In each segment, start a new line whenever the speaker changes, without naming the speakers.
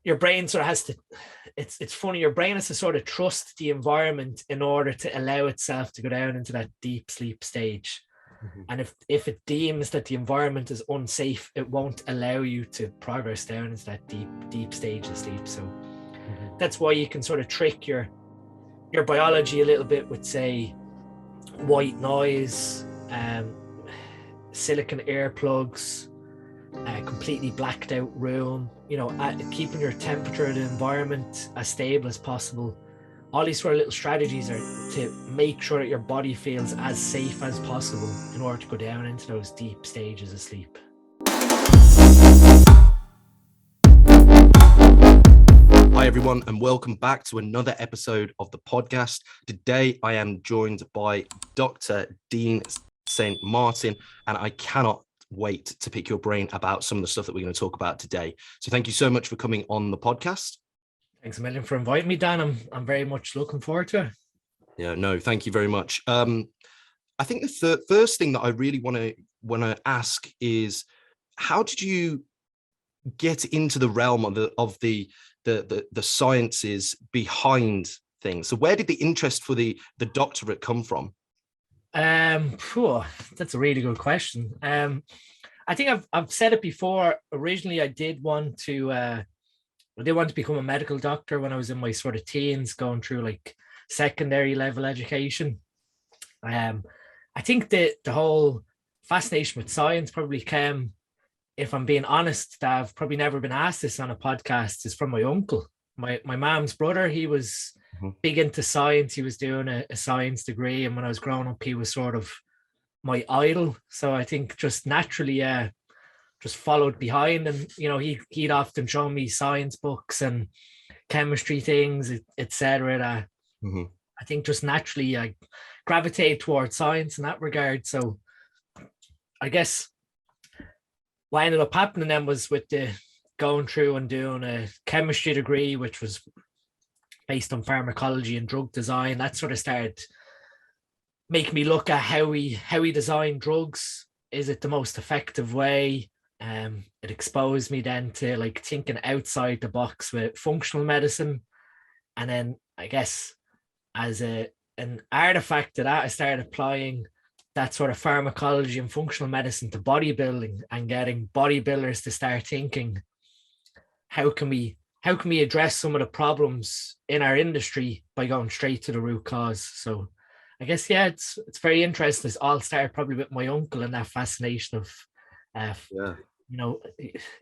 your brain sort of has to, it's funny, your brain has to sort of trust the environment in order to allow itself to go down into that deep sleep stage.
Mhm.
And if it deems that the environment is unsafe, it won't allow you to progress down into that deep stage of sleep. So that's why you can sort of trick your biology a little bit with, say, white noise, silicon earplugs, a completely blacked out room, keeping your temperature in the environment as stable as possible. All these sort of little strategies are to make sure that your body feels as safe as possible in order to go down into those deep stages of sleep.
Hi everyone, and welcome back to another episode of the podcast. Today I am joined by Dr. Dean StMart, and I cannot wait to pick your brain about some of the stuff that we're going to talk about today. So thank you so much for coming on the podcast.
Thanks a million for inviting me, Dan. I'm very much looking forward to it.
Yeah, no, thank you very much. I think the first thing that I really want to ask is, how did you get into the realm of the sciences behind things? So where did the interest for the doctorate come from?
That's a really good question. I think I've said it before. Originally, I did want to become a medical doctor when I was in my sort of teens, going through like secondary level education. I think that the whole fascination with science probably came, if I'm being honest, that I've probably never been asked this on a podcast, is from my uncle. My mom's brother. He was big into science. He was doing a science degree, and when I was growing up, he was sort of my idol. So I think just naturally, just followed behind, and he'd often show me science books and chemistry things, etc. I think just naturally I gravitate towards science in that regard. So I guess what ended up happening then was with the going through and doing a chemistry degree, which was based on pharmacology and drug design. That sort of started making me look at how we design drugs. Is it the most effective way? It exposed me then to like thinking outside the box with functional medicine. And then I guess as an artifact of that, I started applying that sort of pharmacology and functional medicine to bodybuilding and getting bodybuilders to start thinking, how can we address some of the problems in our industry by going straight to the root cause? So I guess, yeah, it's very interesting. It all started probably with my uncle and that fascination of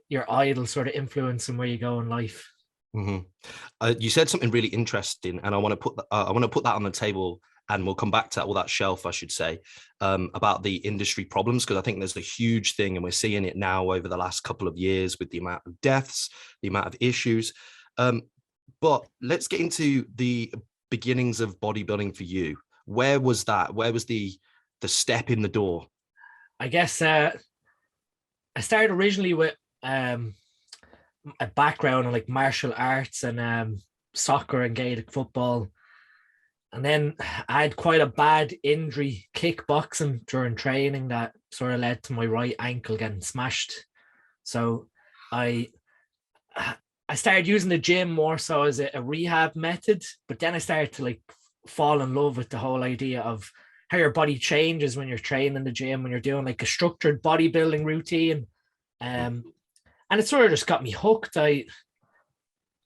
your idol sort of influencing where you go in life.
You said something really interesting, and I want to put that on the table, and we'll come back to that, or that shelf, I should say, about the industry problems, because I think there's a huge thing, and we're seeing it now over the last couple of years with the amount of deaths, the amount of issues. But let's get into the beginnings of bodybuilding for you. Where was that? Where was the step in the door?
I guess I started originally with a background in like martial arts and soccer and Gaelic football. And then I had quite a bad injury kickboxing during training that sort of led to my right ankle getting smashed. So I started using the gym more so as a rehab method, but then I started to like fall in love with the whole idea of how your body changes when you're training in the gym, when you're doing like a structured bodybuilding routine. And it sort of just got me hooked.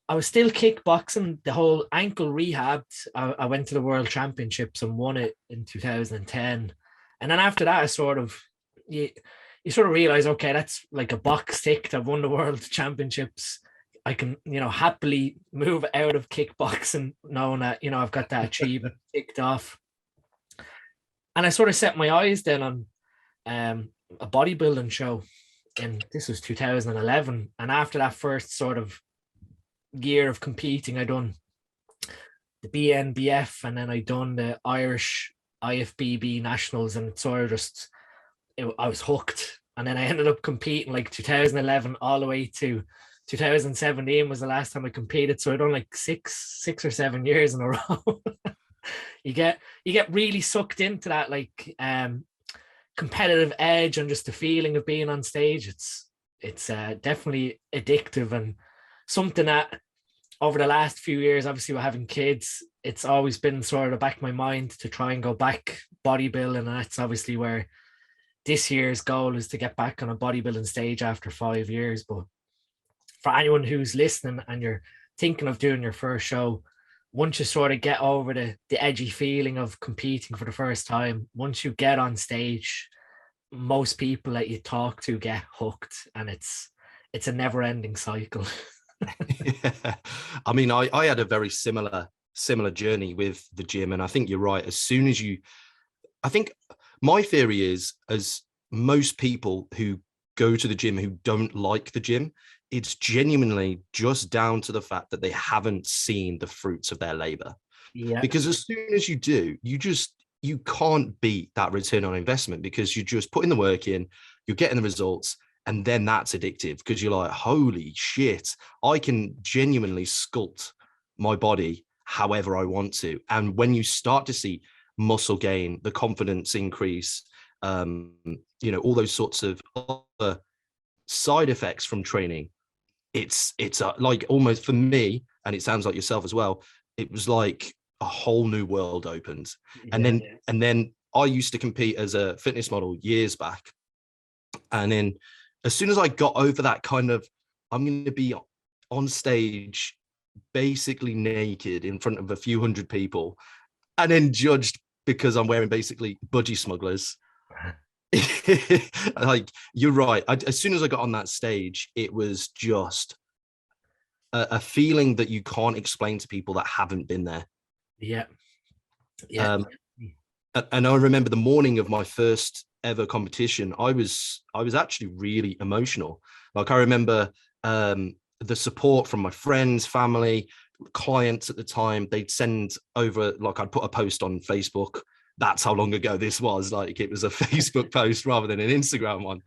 I was still kickboxing, the whole ankle rehabbed. I went to the World Championships and won it in 2010. And then after that, you sort of realize, okay, that's like a box ticked. I've won the World Championships. I can, happily move out of kickboxing knowing that, I've got that achievement ticked off. And I sort of set my eyes then on a bodybuilding show. And this was 2011. And after that first sort of year of competing, I done the BNBF, and then I done the Irish IFBB nationals, and sort of I was hooked. And then I ended up competing like 2011 all the way to 2017 was the last time I competed. So I done like six or 7 years in a row. You get really sucked into that like competitive edge and just the feeling of being on stage. It's definitely addictive, and something that over the last few years, obviously with having kids, it's always been sort of the back of my mind to try and go back bodybuilding. And that's obviously where this year's goal is to get back on a bodybuilding stage after 5 years. But for anyone who's listening and you're thinking of doing your first show, once you sort of get over the edgy feeling of competing for the first time, once you get on stage, most people that you talk to get hooked, and it's a never-ending cycle.
Yeah. I mean, I had a very similar journey with the gym, and I think you're right. As soon as I think my theory is, as most people who go to the gym who don't like the gym, it's genuinely just down to the fact that they haven't seen the fruits of their labor.
Yeah.
Because as soon as you do, you can't beat that return on investment, because you're just putting the work in, you're getting the results, and then that's addictive, because you're like, holy shit, I can genuinely sculpt my body however I want to. And when you start to see muscle gain, the confidence increase, all those sorts of other side effects from training, it's like, almost for me, and it sounds like yourself as well, it was like a whole new world opened.
Yeah.
And then I used to compete as a fitness model years back, and then as soon as I got over that kind of, I'm going to be on stage basically naked in front of a few hundred people and then judged because I'm wearing basically budgie smugglers. Like, you're right. As soon as I got on that stage, it was just a feeling that you can't explain to people that haven't been there.
Yeah. Yeah.
And I remember the morning of my first ever competition, I was actually really emotional. Like, I remember the support from my friends, family, clients at the time. They'd send over, like, I'd put a post on Facebook. That's how long ago this was. Like, it was a Facebook post rather than an Instagram one.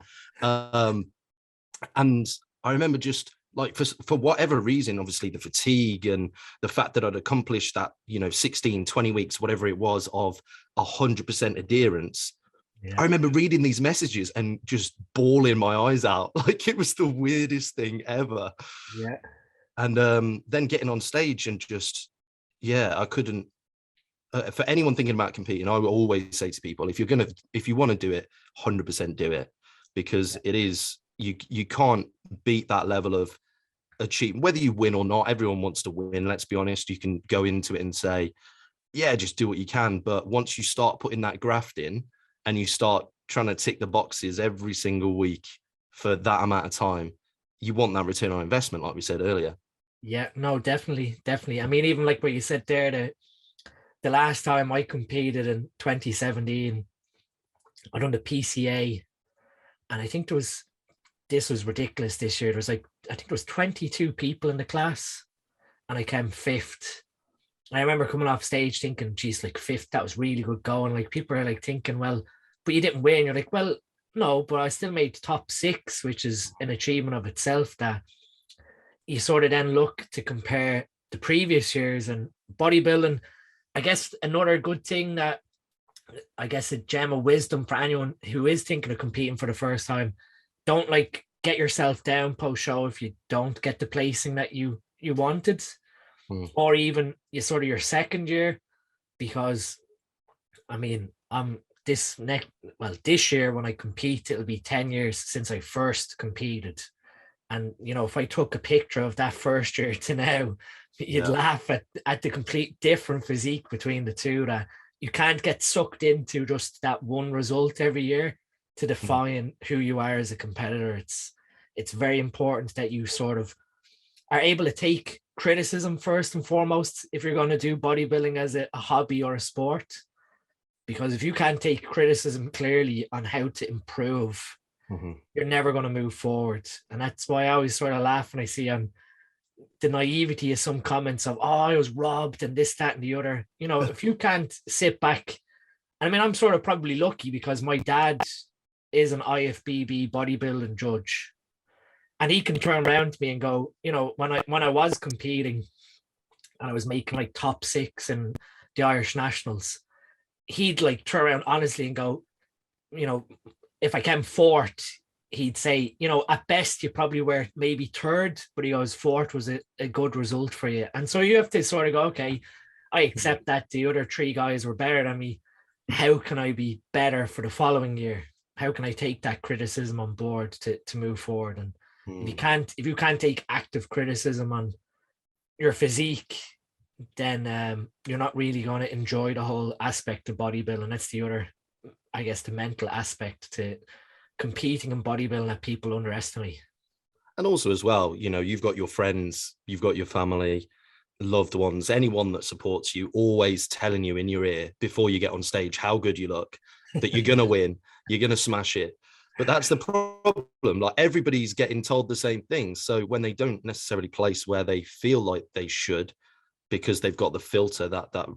And I remember just, like, for whatever reason, obviously the fatigue and the fact that I'd accomplished that, 16, 20 weeks, whatever it was, of 100% adherence. Yeah. I remember reading these messages and just bawling my eyes out. Like, it was the weirdest thing ever.
Yeah.
And then getting on stage and just, I couldn't, for anyone thinking about competing, I will always say to people, if you want to do it, 100% do it, because it is, you can't beat that level of achievement, whether you win or not. Everyone wants to win. Let's be honest. You can go into it and say, yeah, just do what you can. But once you start putting that graft in and you start trying to tick the boxes every single week for that amount of time, you want that return on investment, like we said earlier.
Yeah, no, definitely. I mean, even like what you said there, the last time I competed in 2017, I done the PCA, and I think this was ridiculous this year. There was, like, I think there was 22 people in the class, and I came fifth. I remember coming off stage thinking, geez, like, fifth, that was really good going. Like, people are like thinking, well, but you didn't win. You're like, well, no, but I still made top 6, which is an achievement of itself, that you sort of then look to compare the previous years. And bodybuilding, I guess another good thing, that I guess a gem of wisdom for anyone who is thinking of competing for the first time: don't, like, get yourself down post show if you don't get the placing that you wanted, or even your second year, because I mean, this year when I compete, it'll be 10 years since I first competed. And if I took a picture of that first year to now, you'd laugh at the complete different physique between the two, that you can't get sucked into just that one result every year to define who you are as a competitor. It's very important that you sort of are able to take criticism first and foremost if you're going to do bodybuilding as a hobby or a sport, because if you can't take criticism clearly on how to improve, you're never going to move forward. And that's why I always sort of laugh when I see the naivety of some comments of, oh, I was robbed and this, that, and the other. If you can't sit back, I mean, I'm sort of probably lucky because my dad is an IFBB bodybuilding judge, and he can turn around to me and go, when I was competing and I was making, like, top 6 in the Irish Nationals, he'd, like, turn around honestly and go, if I came fourth, he'd say, at best you probably were maybe third, but he goes fourth was a good result for you. And so you have to sort of go, okay, I accept that the other three guys were better than me. How can I be better for the following year? How can I take that criticism on board to move forward? And if you can't take active criticism on your physique, then you're not really going to enjoy the whole aspect of bodybuilding. That's the other, I guess, the mental aspect to competing in bodybuilding that people underestimate.
And also as well, you've got your friends, you've got your family, loved ones, anyone that supports you, always telling you in your ear before you get on stage how good you look, that you're going to win, you're going to smash it. But that's the problem. Like, everybody's getting told the same thing. So when they don't necessarily place where they feel like they should, because they've got the filter, that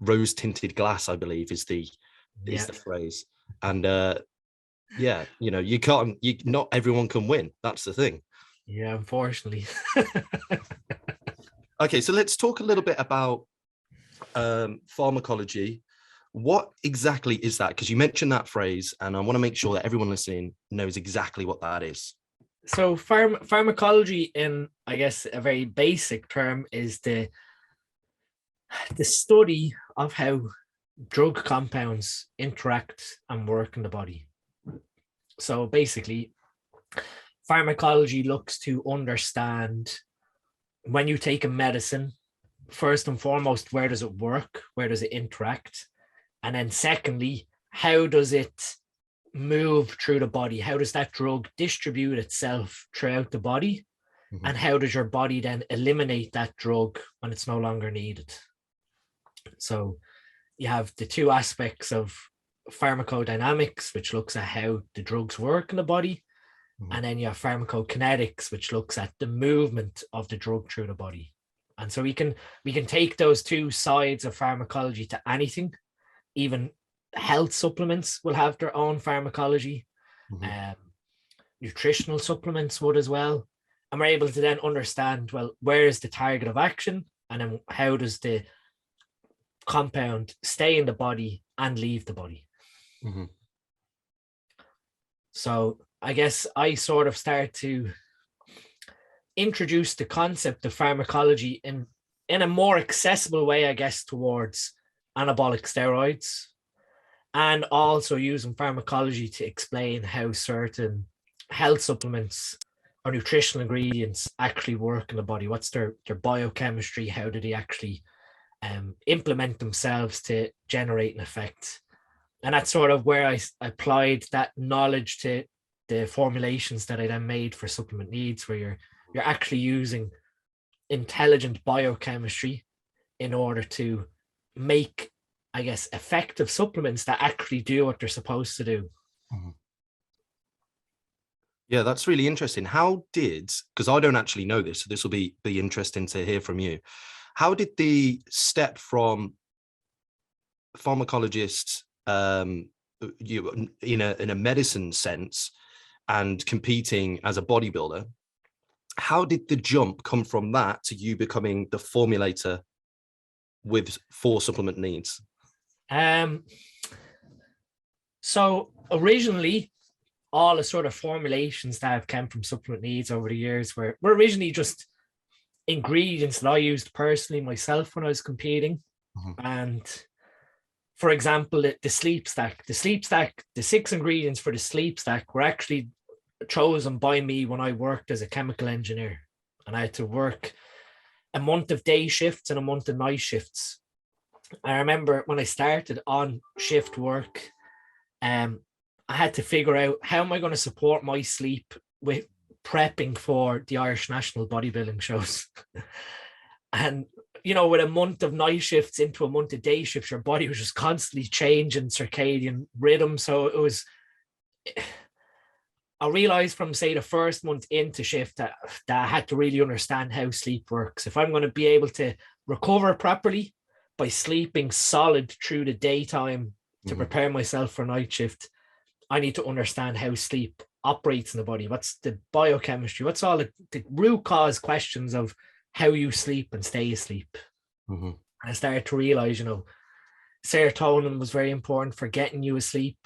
rose tinted glass, I believe is the phrase. And not everyone can win. That's the thing.
Yeah, unfortunately.
Okay, so let's talk a little bit about pharmacology. What exactly is that? Because you mentioned that phrase, and I want to make sure that everyone listening knows exactly what that is.
So pharmacology, in, I guess, a very basic term, is the study of how drug compounds interact and work in the body. So basically, pharmacology looks to understand, when you take a medicine, first and foremost, where does it work? Where does it interact? And then secondly, how does it move through the body? How does that drug distribute itself throughout the body? Mm-hmm. And how does your body then eliminate that drug when it's no longer needed? So you have the two aspects of pharmacodynamics, which looks at how the drugs work in the body. Mm-hmm. And then you have pharmacokinetics, which looks at the movement of the drug through the body. And so we can take those two sides of pharmacology to anything. Even health supplements will have their own pharmacology. Mm-hmm. Nutritional supplements would as well. And we're able to then understand, well, where is the target of action? And then how does the compound stay in the body and leave the body? Mm-hmm. So I guess I sort of start to introduce the concept of pharmacology in a more accessible way, I guess, towards anabolic steroids, and also using pharmacology to explain how certain health supplements or nutritional ingredients actually work in the body. What's their biochemistry? How do they actually implement themselves to generate an effect? And that's sort of where I applied that knowledge to the formulations that I then made for supplement needs, where you're actually using intelligent biochemistry in order to make, I guess, effective supplements that actually do what they're supposed to do. Mm-hmm.
Yeah, that's really interesting. Because I don't actually know this, so this will be interesting to hear from you. How did the step from pharmacologist, in a medicine sense, and competing as a bodybuilder, how did the jump come from that to you becoming the formulator for supplement needs?
So originally, all the sort of formulations that have come from supplement needs over the years were originally just ingredients that I used personally myself when I was competing. Mm-hmm. And for example, the sleep stack, the 6 ingredients for the sleep stack were actually chosen by me when I worked as a chemical engineer, and I had to work a month of day shifts and a month of night shifts. I remember when I started on shift work, I had to figure out, how am I going to support my sleep with prepping for the Irish national bodybuilding shows? And, with a month of night shifts into a month of day shifts, your body was just constantly changing circadian rhythm. So it was, I realized from, say, the first month into shift that I had to really understand how sleep works. If I'm going to be able to recover properly by sleeping solid through the daytime to prepare myself for night shift, I need to understand how sleep operates in the body. What's the biochemistry? What's all the root cause questions of how you sleep and stay asleep? Mm-hmm. And I started to realize, serotonin was very important for getting you asleep.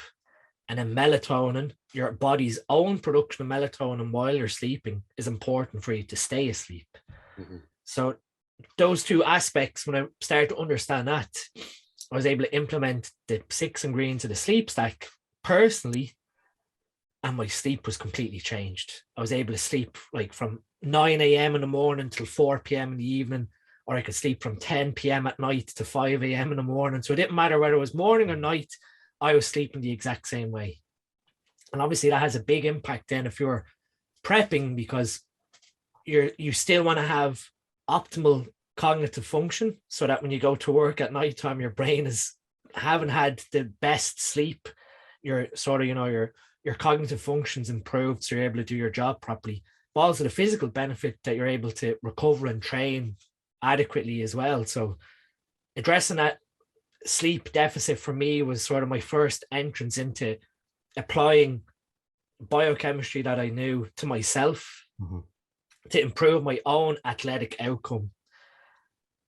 And then melatonin, your body's own production of melatonin while you're sleeping, is important for you to stay asleep.
Mm-hmm.
So those two aspects, when I started to understand that, I was able to implement the 6 ingredients of the sleep stack personally, and my sleep was completely changed. I was able to sleep like from 9 a.m. in the morning till 4 p.m. in the evening, or I could sleep from 10 p.m. at night to 5 a.m. in the morning. So it didn't matter whether it was morning or night, I was sleeping the exact same way. And obviously that has a big impact then if you're prepping, because you still want to have optimal cognitive function, so that when you go to work at nighttime, your brain is haven't had the best sleep. You're sort of, your cognitive functions improved, so you're able to do your job properly. But also the physical benefit that you're able to recover and train adequately as well. So addressing that sleep deficit for me was sort of my first entrance into applying biochemistry that I knew to myself,
Mm-hmm.
to improve my own athletic outcome.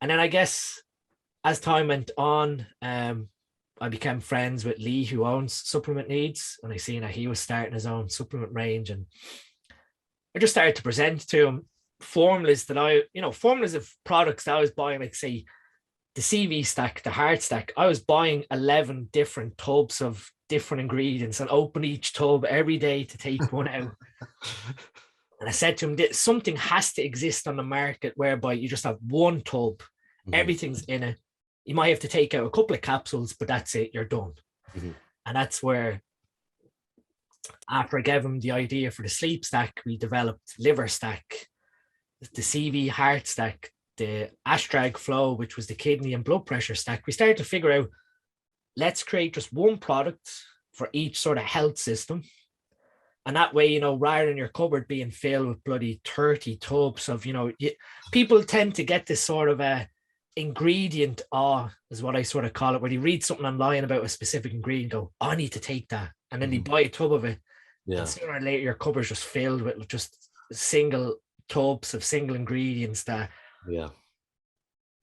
And then I guess as time went on, I became friends with Lee, who owns Supplement Needs, and I seen that he was starting his own supplement range, and I just started to present to him formulas formulas of products that I was buying, like say the CV stack, the heart stack. I was buying 11 different tubs of different ingredients and open each tub every day to take one out. And I said to him that something has to exist on the market whereby you just have one tub,
Mm-hmm.
everything's in it. You might have to take out a couple of capsules, but that's it, you're done.
Mm-hmm.
And that's where, after I gave him the idea for the sleep stack, we developed liver stack, the CV heart stack, the Ashtrag flow, which was the kidney and blood pressure stack. We started to figure out, let's create just one product for each sort of health system. And that way, rather than your cupboard being filled with bloody 30 tubs of, people tend to get this sort of a ingredient awe, is what I sort of call it, where they read something online about a specific ingredient, go, oh, I need to take that. And then they buy a tub of it.
Yeah.
And sooner or later, your cupboard's just filled with just single tubs of single ingredients that,
yeah,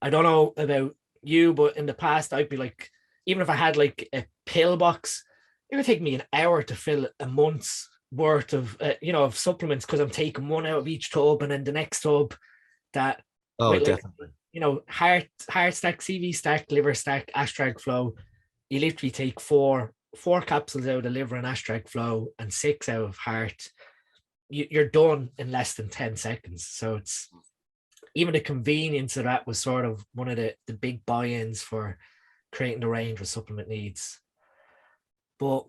I don't know about you, but in the past, I'd be like, even if I had like a pill box, it would take me an hour to fill a month's worth of of supplements, because I'm taking one out of each tub and then the next tub that
definitely.
Heart stack, CV stack, liver stack, Ashtrag flow. You literally take four capsules out of liver and Ashtrag flow and 6 out of heart. You're done in less than 10 seconds. So it's even the convenience of that was sort of one of the big buy-ins for creating the range with Supplement Needs. But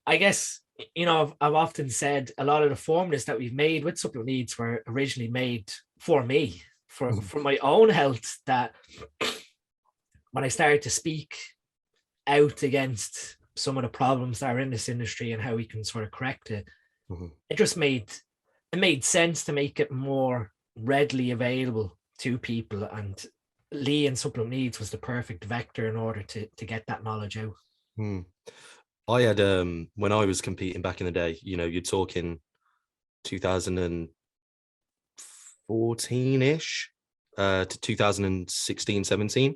I guess, I've often said a lot of the formulas that we've made with Supplement Needs were originally made for me, for my own health, that when I started to speak out against some of the problems that are in this industry and how we can sort of correct it, it just made sense to make it more readily available to people. And Lee and Supplement Needs was the perfect vector in order to get that knowledge out.
I had when I was competing back in the day, you're talking 2014-ish to 2016, 17.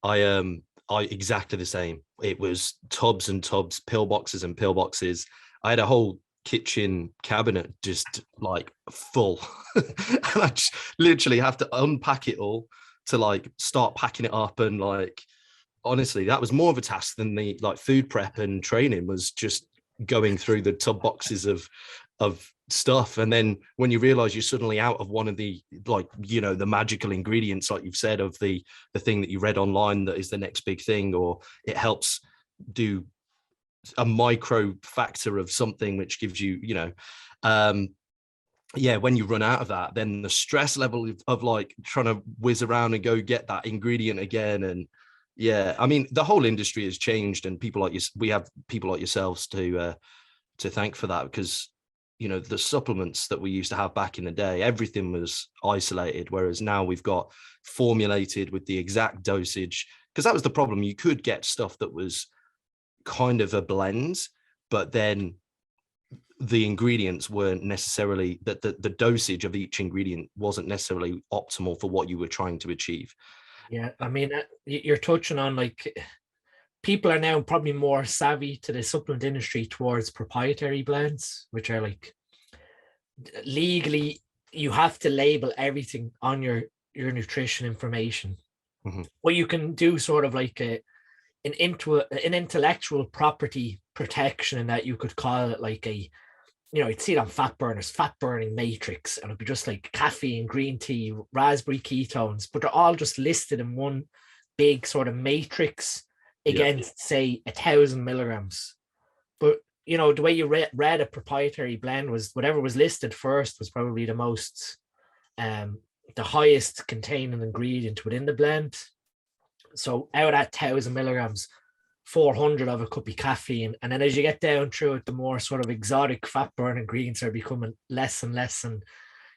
I exactly the same. It was tubs and tubs, pill boxes and pill boxes. I had a whole kitchen cabinet just like full and I just literally have to unpack it all to like start packing it up. And like, honestly, that was more of a task than the like food prep and training, was just going through the tub boxes of stuff. And then when you realize you're suddenly out of one of the, like, the magical ingredients, like you've said, of the thing that you read online that is the next big thing, or it helps do a micro factor of something which gives you, when you run out of that, then the stress level of like trying to whiz around and go get that ingredient again. And yeah, I mean, the whole industry has changed, and people like you, we have people like yourselves to thank for that, because the supplements that we used to have back in the day, everything was isolated, whereas now we've got formulated with the exact dosage. Because that was the problem. You could get stuff that was kind of a blend, but then the ingredients weren't necessarily, that the dosage of each ingredient wasn't necessarily optimal for what you were trying to achieve.
Yeah, I mean, you're touching on like people are now probably more savvy to the supplement industry towards proprietary blends, which are like legally you have to label everything on your nutrition information. Well, you can do sort of like an intellectual property protection, in that you could call it like a, you'd see it on fat burners, fat burning matrix, and it'd be just like caffeine, green tea, raspberry ketones, but they're all just listed in one big sort of matrix against, say, 1,000 milligrams. But the way you read a proprietary blend was whatever was listed first was probably the most, the highest containing ingredient within the blend. So out of that 1,000 milligrams, 400 of it could be caffeine. And then as you get down through it, the more sort of exotic fat burning ingredients are becoming less and less. And,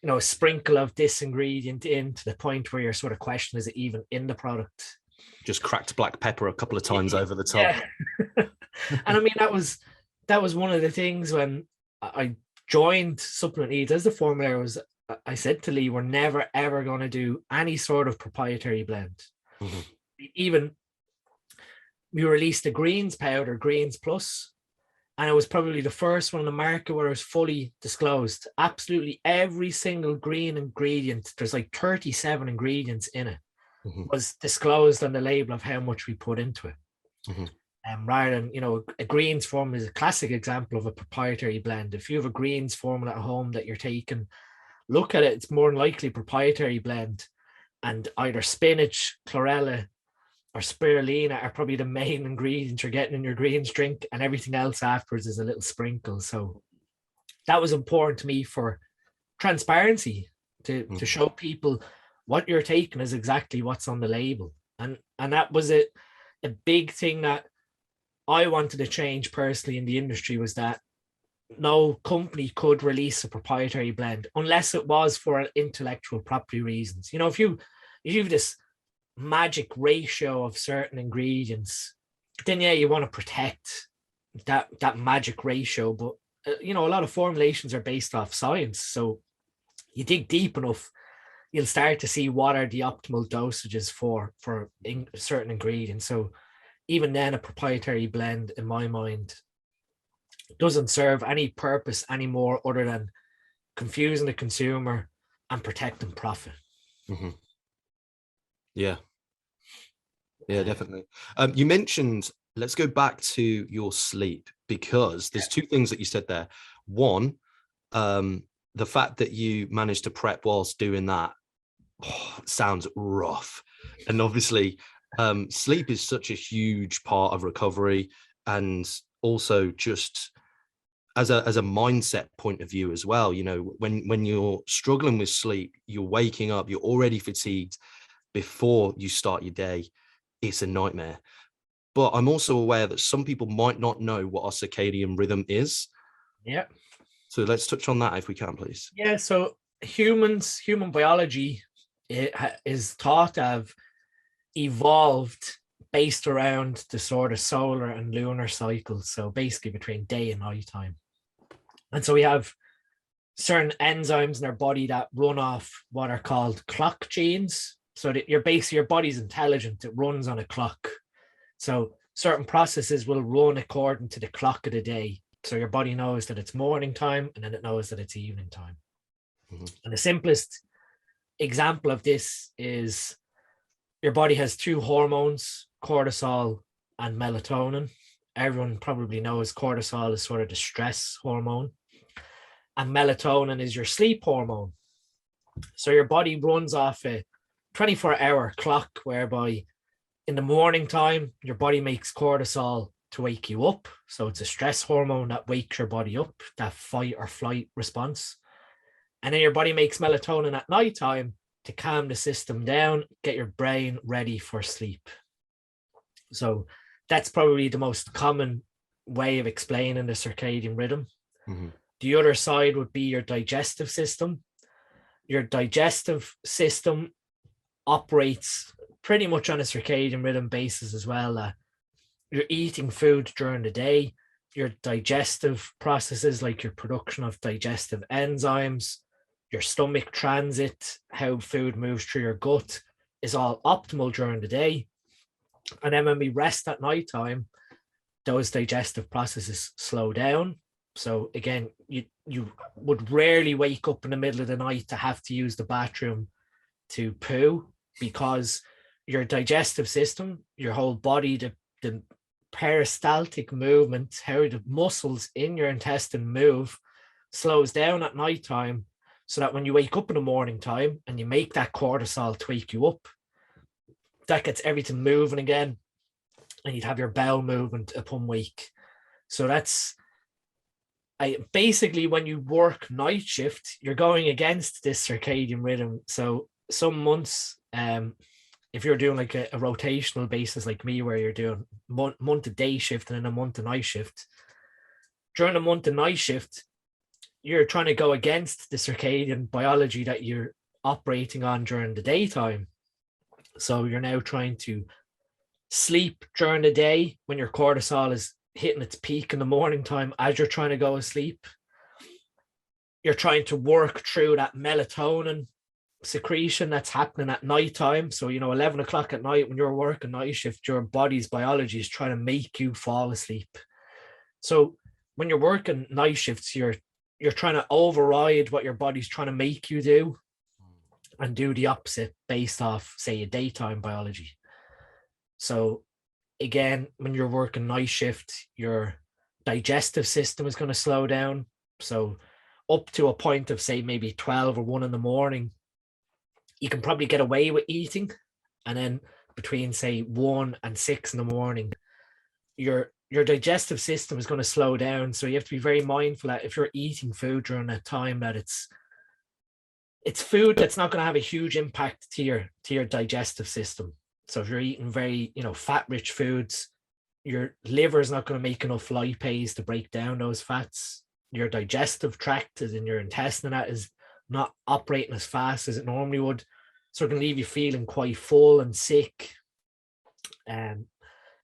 a sprinkle of this ingredient in, to the point where you're sort of questioning, is it even in the product?
Just cracked black pepper a couple of times over the top.
Yeah. And I mean, that was one of the things when I joined Supplement Needs as the formulator. Was I said to Lee, we're never ever going to do any sort of proprietary blend. Even we released a greens powder, Greens Plus, and it was probably the first one in the market where it was fully disclosed. Absolutely every single green ingredient, there's like 37 ingredients in it, was disclosed on the label of how much we put into it. Rather than, a greens formula is a classic example of a proprietary blend. If you have a greens formula at home that you're taking, look at it, it's more than likely proprietary blend, and either spinach, chlorella, or spirulina are probably the main ingredients you're getting in your greens drink, and everything else afterwards is a little sprinkle. So that was important to me for transparency, to show people what you're taking is exactly what's on the label. And that was a big thing that I wanted to change personally in the industry, was that no company could release a proprietary blend unless it was for intellectual property reasons. If you have this magic ratio of certain ingredients, then you want to protect that magic ratio. But a lot of formulations are based off science, so you dig deep enough, you'll start to see what are the optimal dosages for certain ingredients. So even then, a proprietary blend, in my mind, doesn't serve any purpose anymore other than confusing the consumer and protecting profit.
Yeah, definitely. You mentioned, let's go back to your sleep, because there's two things that you said there. One, the fact that you managed to prep whilst doing that sounds rough. And obviously, sleep is such a huge part of recovery, and also just as a mindset point of view as well. When you're struggling with sleep, you're waking up, you're already fatigued before you start your day. It's a nightmare. But I'm also aware that some people might not know what our circadian rhythm is.
Yeah.
So let's touch on that if we can, please.
Yeah. So human biology is thought to have evolved based around the sort of solar and lunar cycles. So basically between day and night time. And so we have certain enzymes in our body that run off what are called clock genes. So that your body's intelligent, it runs on a clock. So certain processes will run according to the clock of the day. So your body knows that it's morning time, and then it knows that it's evening time. And the simplest example of this is your body has two hormones, cortisol and melatonin. Everyone probably knows cortisol is sort of the stress hormone, and melatonin is your sleep hormone. So your body runs off a 24-hour clock, whereby in the morning time, your body makes cortisol to wake you up. So it's a stress hormone that wakes your body up, that fight or flight response. And then your body makes melatonin at night time to calm the system down, get your brain ready for sleep. So that's probably the most common way of explaining the circadian rhythm. The other side would be your digestive system. Your digestive system operates pretty much on a circadian rhythm basis as well. You're eating food during the day. Your digestive processes, like your production of digestive enzymes, your stomach transit, how food moves through your gut, is all optimal during the day. And then when we rest at night time, those digestive processes slow down. So again, you would rarely wake up in the middle of the night to have to use the bathroom to poo, because your digestive system, your whole body, the peristaltic movement, how the muscles in your intestine move, slows down at night time, so that when you wake up in the morning time and you make that cortisol to wake you up, that gets everything moving again, and you'd have your bowel movement upon wake. So that's basically, when you work night shift, you're going against this circadian rhythm. So some months, if you're doing like a rotational basis like me, where you're doing month of day shift and then a month of night shift, during a month of night shift, you're trying to go against the circadian biology that you're operating on during the daytime. So you're now trying to sleep during the day when your cortisol is hitting its peak in the morning time as you're trying to go to sleep. You're trying to work through that melatonin secretion that's happening at night time. So, 11 o'clock at night, when you're working night shift, your body's biology is trying to make you fall asleep. So when you're working night shifts, you're trying to override what your body's trying to make you do and do the opposite based off, say, a daytime biology. So again, when you're working night shift, your digestive system is going to slow down. So up to a point of, say, maybe 12 or 1 in the morning, you can probably get away with eating. And then between, say, 1 and 6 in the morning, your digestive system is going to slow down. So you have to be very mindful that if you're eating food during that time, that it's food that's not going to have a huge impact to your digestive system. So if you're eating very, fat-rich foods, your liver is not going to make enough lipase to break down those fats. Your digestive tract is in your intestine, that is not operating as fast as it normally would. So it can leave you feeling quite full and sick, and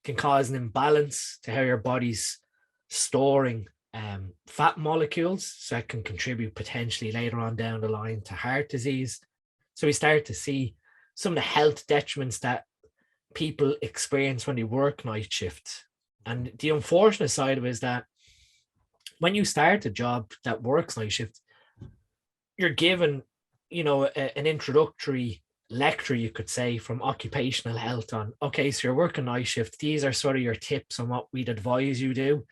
can cause an imbalance to how your body's storing fat molecules. So it can contribute potentially later on down the line to heart disease. So we start to see some of the health detriments that people experience when they work night shift. And the unfortunate side of it is that when you start a job that works night shift, you're given, an introductory lecture, you could say, from occupational health on, okay, so you're working night shift. These are sort of your tips on what we'd advise you do.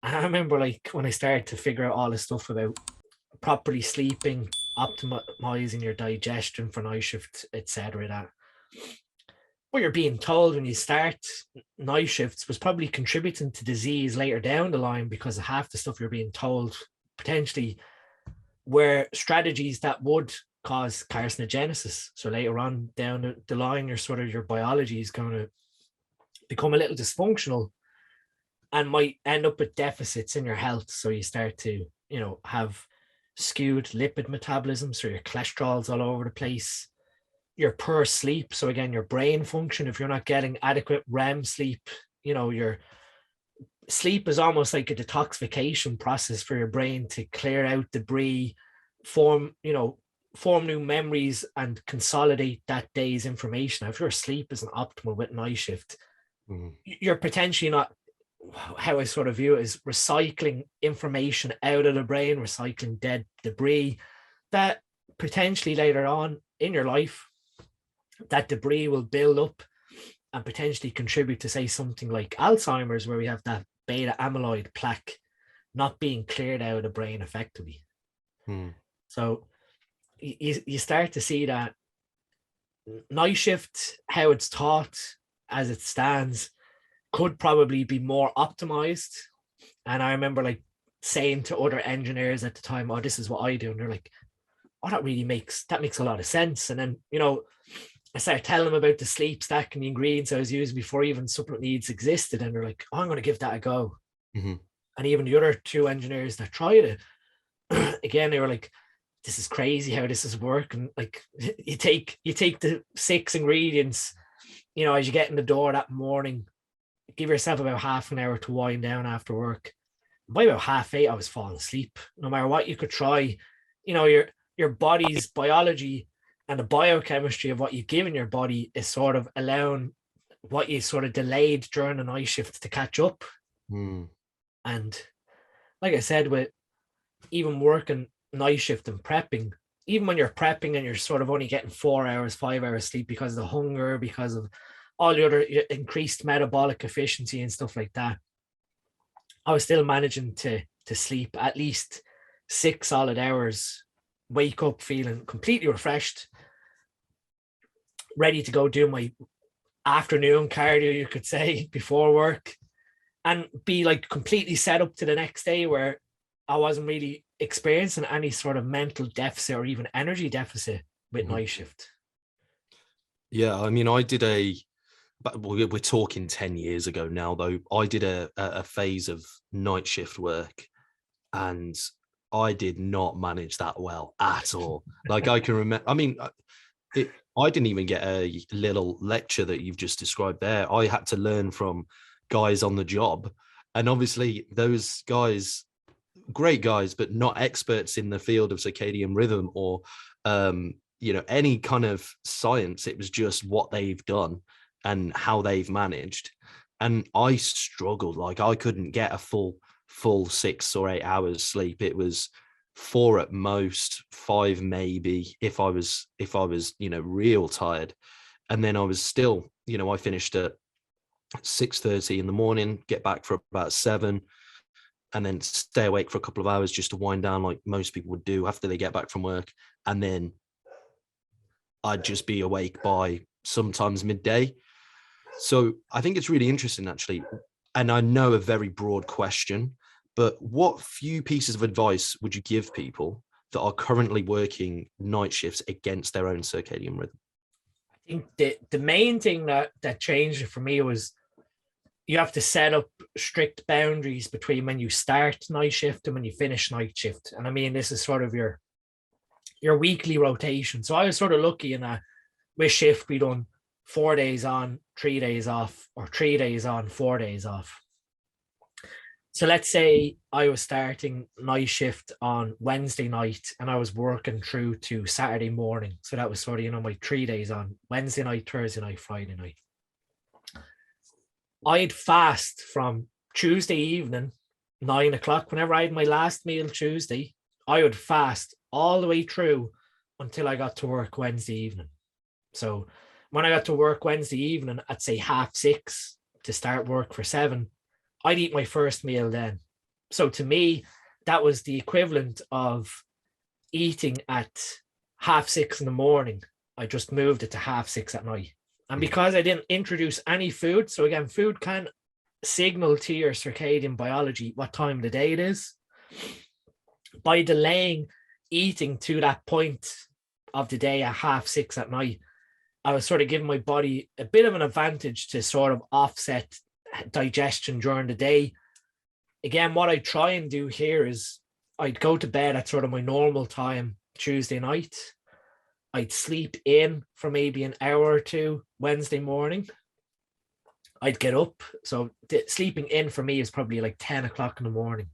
And I remember, like, when I started to figure out all this stuff about properly sleeping, optimizing your digestion for night shift, etc., that what you're being told when you start night shifts was probably contributing to disease later down the line, because of half the stuff you're being told potentially were strategies that would cause carcinogenesis. So later on down the line, your biology is going to become a little dysfunctional and might end up with deficits in your health. So you start to, have skewed lipid metabolism. So your cholesterol's all over the place. Your poor sleep. So again, your brain function, if you're not getting adequate REM sleep, your sleep is almost like a detoxification process for your brain to clear out debris, form new memories and consolidate that day's information. If your sleep isn't optimal with night shift, you're potentially not, how I sort of view it, is recycling information out of the brain, recycling dead debris that potentially later on in your life, that debris will build up and potentially contribute to, say, something like Alzheimer's, where we have that beta amyloid plaque not being cleared out of the brain effectively. So you start to see that night shift, how it's taught as it stands, could probably be more optimized. And I remember, like, saying to other engineers at the time, oh, this is what I do. And they're like, oh, that makes a lot of sense. And then, I started telling them about the sleep stack and the ingredients I was using before even supplement needs existed. And they're like, oh, I'm going to give that a go. And even the other 2 engineers that tried it, again, they were like, this is crazy how this is working. Like, you take the 6 ingredients, as you get in the door that morning, give yourself about half an hour to wind down after work. By about 7:30, I was falling asleep. No matter what you could try, your body's biology and the biochemistry of what you give in your body is sort of allowing what you sort of delayed during the night shift to catch up. And like I said, with even working night shift and prepping, even when you're prepping and you're sort of only getting 4 hours, 5 hours sleep because of the hunger, because of all the other increased metabolic efficiency and stuff like that, I was still managing to sleep at least 6 solid hours, wake up feeling completely refreshed, ready to go do my afternoon cardio, you could say, before work, and be like completely set up to the next day where I wasn't really experiencing any sort of mental deficit or even energy deficit with night shift.
Yeah, I mean, I did but we're talking 10 years ago now, though. I did a phase of night shift work, and I did not manage that well at all. Like, I can remember, I mean, I didn't even get a little lecture that you've just described there. I had to learn from guys on the job. And obviously those guys, great guys, but not experts in the field of circadian rhythm or, any kind of science. It was just what they've done and how they've managed. And I struggled. Like, I couldn't get a full 6 or 8 hours sleep. It was 4 at most, 5 maybe, if I was real tired. And then I was still, I finished at 6:30 in the morning, get back for about 7, and then stay awake for a couple of hours just to wind down, like most people would do after they get back from work. And then I'd just be awake by sometimes midday. So I think it's really interesting, actually. And I know a very broad question, but what few pieces of advice would you give people that are currently working night shifts against their own circadian rhythm?
I think the main thing that changed for me was you have to set up strict boundaries between when you start night shift and when you finish night shift. And I mean, this is sort of your weekly rotation. So I was sort of lucky in that with shift, we done 4 days on, 3 days off, or 3 days on, 4 days off. So let's say I was starting night shift on Wednesday night and I was working through to Saturday morning. So that was sort of, my 3 days on Wednesday night, Thursday night, Friday night. I'd fast from Tuesday evening, 9 o'clock, whenever I had my last meal Tuesday, I would fast all the way through until I got to work Wednesday evening. So when I got to work Wednesday evening at say 6:30 to start work for 7, I'd eat my first meal then. So to me, that was the equivalent of eating at 6:30 in the morning. I just moved it to 6:30 at night. And because I didn't introduce any food, so again, food can signal to your circadian biology what time of the day it is. By delaying eating to that point of the day at 6:30 at night, I was sort of giving my body a bit of an advantage to sort of offset digestion during the day. Again, what I try and do here is I'd go to bed at sort of my normal time Tuesday night. I'd sleep in for maybe an hour or two Wednesday morning. I'd get up. So sleeping in for me is probably like 10 o'clock in the morning.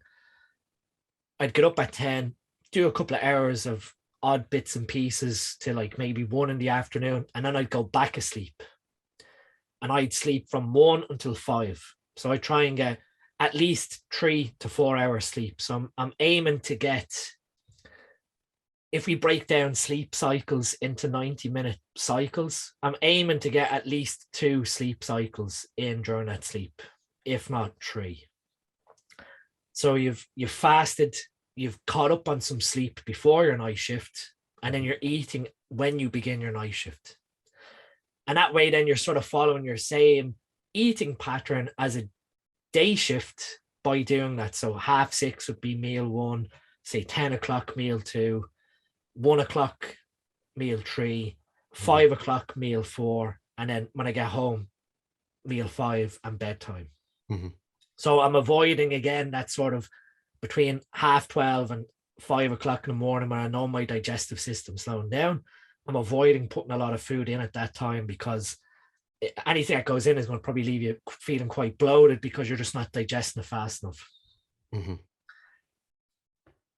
I'd get up at 10, do a couple of hours of odd bits and pieces to like maybe 1 in the afternoon, and then I'd go back asleep. And I'd sleep from 1 until 5. So I try and get at least 3 to 4 hours sleep. So I'm aiming to get, if we break down sleep cycles into 90-minute cycles, I'm aiming to get at least 2 sleep cycles in during that sleep, if not 3. So you've fasted, you've caught up on some sleep before your night shift, and then you're eating when you begin your night shift. And that way, then you're sort of following your same eating pattern as a day shift by doing that. So 6:30 would be meal 1, say 10 o'clock meal 2, 1 o'clock meal 3, 5 o'clock meal 4, and then when I get home, meal 5 and bedtime.
Mm-hmm.
So I'm avoiding, again, that sort of between 12:30 and 5 o'clock in the morning when I know my digestive system's slowing down. I'm avoiding putting a lot of food in at that time, because anything that goes in is going to probably leave you feeling quite bloated because you're just not digesting it fast enough.
Mm-hmm.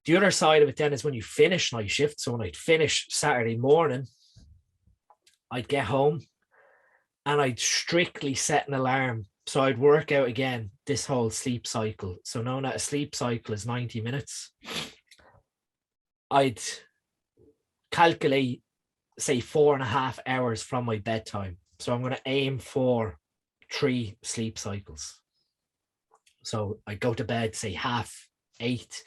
The other side of it then is when you finish night shift. So when I'd finish Saturday morning, I'd get home and I'd strictly set an alarm. So I'd work out again this whole sleep cycle. So knowing that a sleep cycle is 90 minutes, I'd calculate, say, 4.5 hours from my bedtime. So I'm going to aim for 3 sleep cycles. So I go to bed, say 8:30,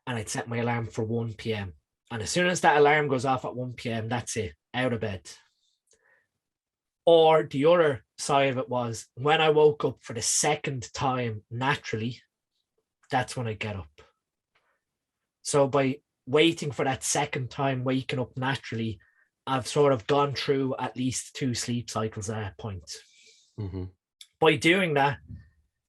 and I'd set my alarm for 1 p.m. And as soon as that alarm goes off at 1 p.m., that's it, out of bed. Or the other side of it was when I woke up for the second time naturally, that's when I get up. So by waiting for that second time waking up naturally, I've sort of gone through at least 2 sleep cycles at that point.
Mm-hmm.
By doing that,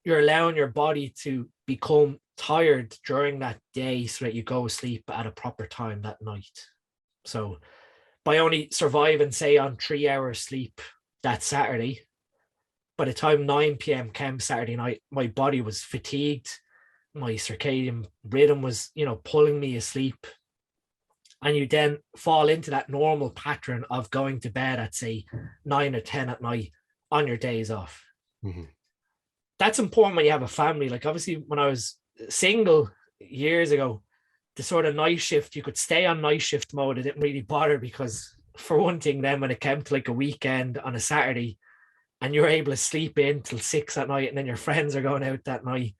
you're allowing your body to become tired during that day so that you go to sleep at a proper time that night. So by only surviving, say, on 3 hours sleep that Saturday, by the time 9 p.m. came Saturday night, my body was fatigued. My circadian rhythm was, pulling me asleep. And you then fall into that normal pattern of going to bed at, say, 9 or 10 at night on your days off.
Mm-hmm.
That's important when you have a family. Like, obviously, when I was single years ago, the sort of night shift, you could stay on night shift mode. It didn't really bother because, for one thing, then when it came to like a weekend on a Saturday and you're able to sleep in till 6 at night and then your friends are going out that night,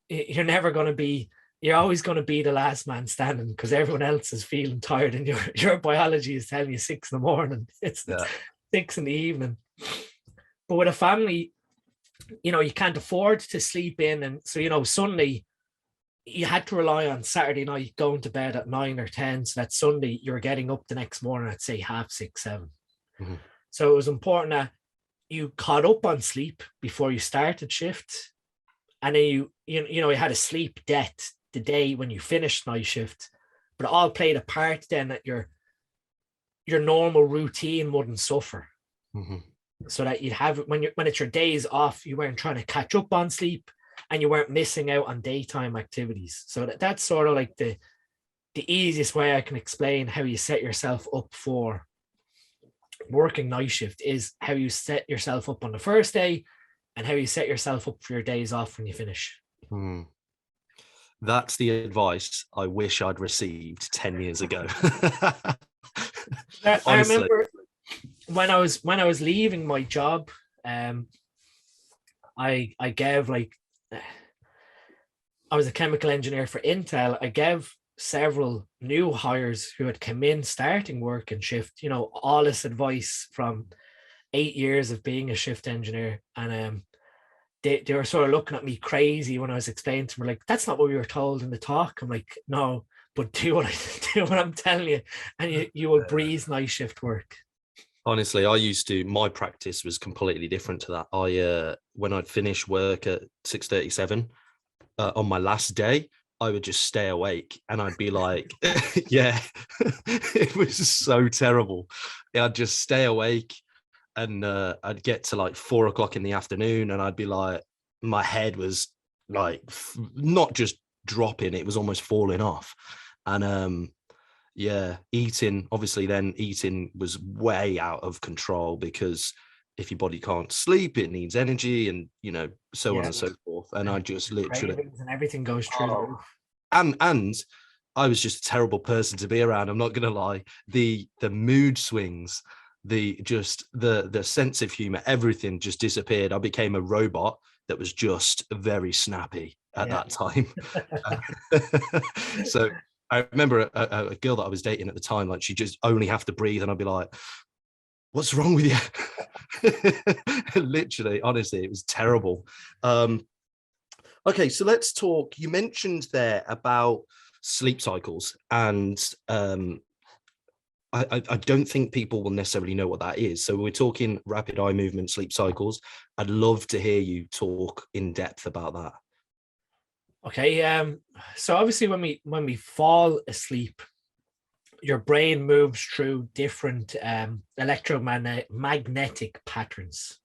you're always going to be the last man standing because everyone else is feeling tired and your biology is telling you 6 in the morning. It's 6 in the evening. But with a family, you can't afford to sleep in. And so, Sunday, you had to rely on Saturday night going to bed at 9 or 10. So that Sunday you're getting up the next morning at, say, 6:30, 7.
Mm-hmm.
So it was important that you caught up on sleep before you started shift. And then you had a sleep debt the day when you finished night shift, but it all played a part then that your normal routine wouldn't suffer.
Mm-hmm.
So that you'd have when it's your days off, you weren't trying to catch up on sleep and you weren't missing out on daytime activities. So that's sort of like the easiest way I can explain how you set yourself up for working night shift is how you set yourself up on the first day and how you set yourself up for your days off when you finish.
Mm. That's the advice I wish I'd received 10 years ago.
I remember when I was leaving my job, I gave I was a chemical engineer for Intel. I gave several new hires who had come in starting work and shift, all this advice from 8 years of being a shift engineer. And they were sort of looking at me crazy when I was explaining to them, like, that's not what we were told in the talk. I'm like, no, but do what I'm telling you, and you will breeze night shift work.
Honestly, my practice was completely different to that. When I'd finish work at 6:37 on my last day, I would just stay awake and I'd be like, yeah, it was so terrible. I'd just stay awake and I'd get to like 4 o'clock in the afternoon and I'd be like, my head was like not just dropping, it was almost falling off. And eating was way out of control because if your body can't sleep, it needs energy and so on and so forth. And I just literally
and everything goes through.
And I was just a terrible person to be around. I'm not gonna lie. The mood swings, the sense of humor, everything just disappeared. I became a robot that was just very snappy at that time. So I remember a girl that I was dating at the time, like she just only have to breathe and I'd be like, what's wrong with you? Literally, honestly, it was terrible. Okay, so let's talk. You mentioned there about sleep cycles and I don't think people will necessarily know what that is. So we're talking rapid eye movement, sleep cycles. I'd love to hear you talk in depth about that.
Okay. So obviously when we fall asleep, your brain moves through different electromagnetic patterns.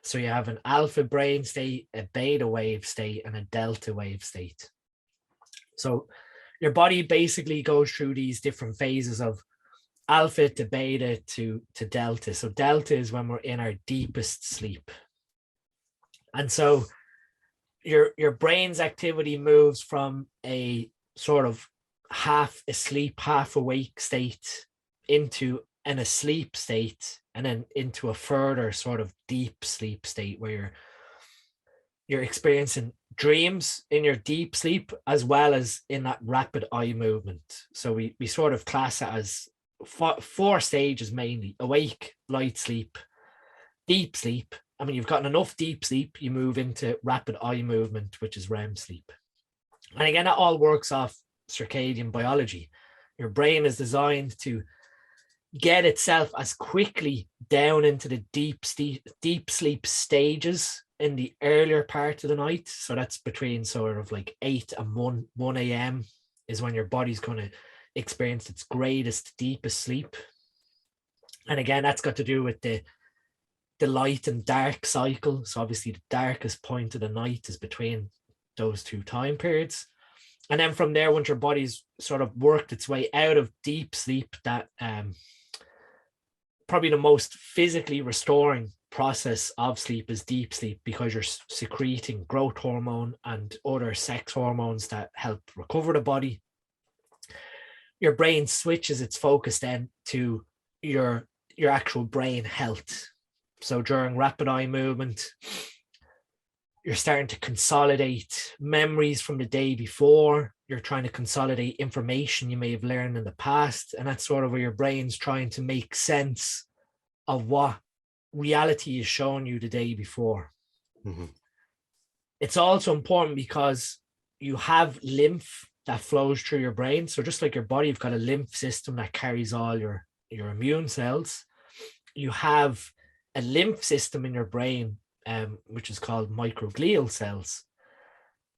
So you have an alpha brain state, a beta wave state, and a delta wave state. So your body basically goes through these different phases of alpha to beta to delta. So delta is when we're in our deepest sleep. And so your brain's activity moves from a sort of half asleep, half awake state into an asleep state, and then into a further sort of deep sleep state where you're experiencing dreams in your deep sleep as well as in that rapid eye movement. So we sort of class it as four stages mainly: awake, light sleep, deep sleep. I mean, you've gotten enough deep sleep, you move into rapid eye movement, which is REM sleep. And again, that all works off circadian biology. Your brain is designed to get itself as quickly down into the deep sleep stages in the earlier part of the night. So that's between sort of like 8 and 1 a.m. is when your body's going to experience its greatest, deepest sleep. And again, that's got to do with the light and dark cycle. So obviously the darkest point of the night is between those two time periods. And then from there, once your body's sort of worked its way out of deep sleep, that probably the most physically restoring process of sleep is deep sleep, because you're secreting growth hormone and other sex hormones that help recover the body. Your brain switches its focus then to your actual brain health. So during rapid eye movement, you're starting to consolidate memories from the day before. You're trying to consolidate information you may have learned in the past. And that's sort of where your brain's trying to make sense of what reality is showing you the day before.
Mm-hmm.
It's also important because you have lymph that flows through your brain. So just like your body, you've got a lymph system that carries all your immune cells. You have a lymph system in your brain, which is called microglial cells.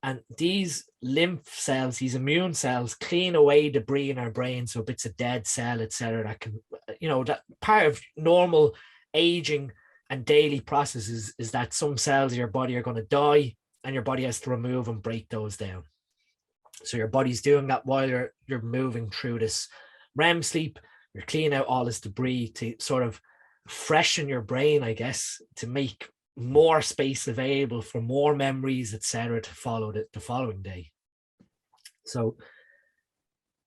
And these lymph cells, these immune cells, clean away debris in our brain. So bits of dead cell, etc., that can, that part of normal aging and daily processes is that some cells of your body are going to die, and your body has to remove and break those down. So your body's doing that while you're moving through this REM sleep. You're cleaning out all this debris to sort of freshen your brain, I guess, to make more space available for more memories, etc., to follow the following day. So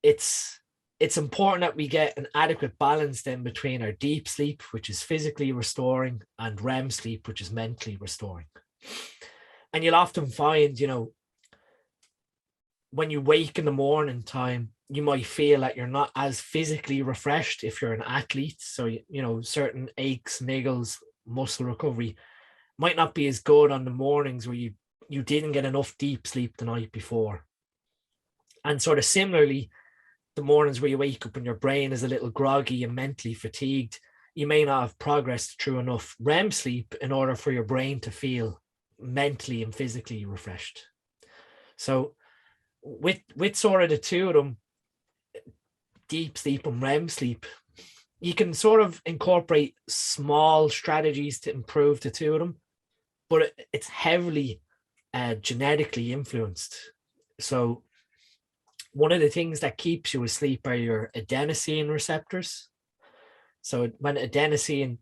it's important that we get an adequate balance then between our deep sleep, which is physically restoring, and REM sleep, which is mentally restoring. And you'll often find, when you wake in the morning time, you might feel that you're not as physically refreshed if you're an athlete. So, certain aches, niggles, muscle recovery might not be as good on the mornings where you didn't get enough deep sleep the night before. And sort of similarly, the mornings where you wake up and your brain is a little groggy and mentally fatigued, you may not have progressed through enough REM sleep in order for your brain to feel mentally and physically refreshed. So with sort of the two of them, deep sleep and REM sleep, you can sort of incorporate small strategies to improve the two of them, but it's heavily genetically influenced. So one of the things that keeps you asleep are your adenosine receptors. So when adenosine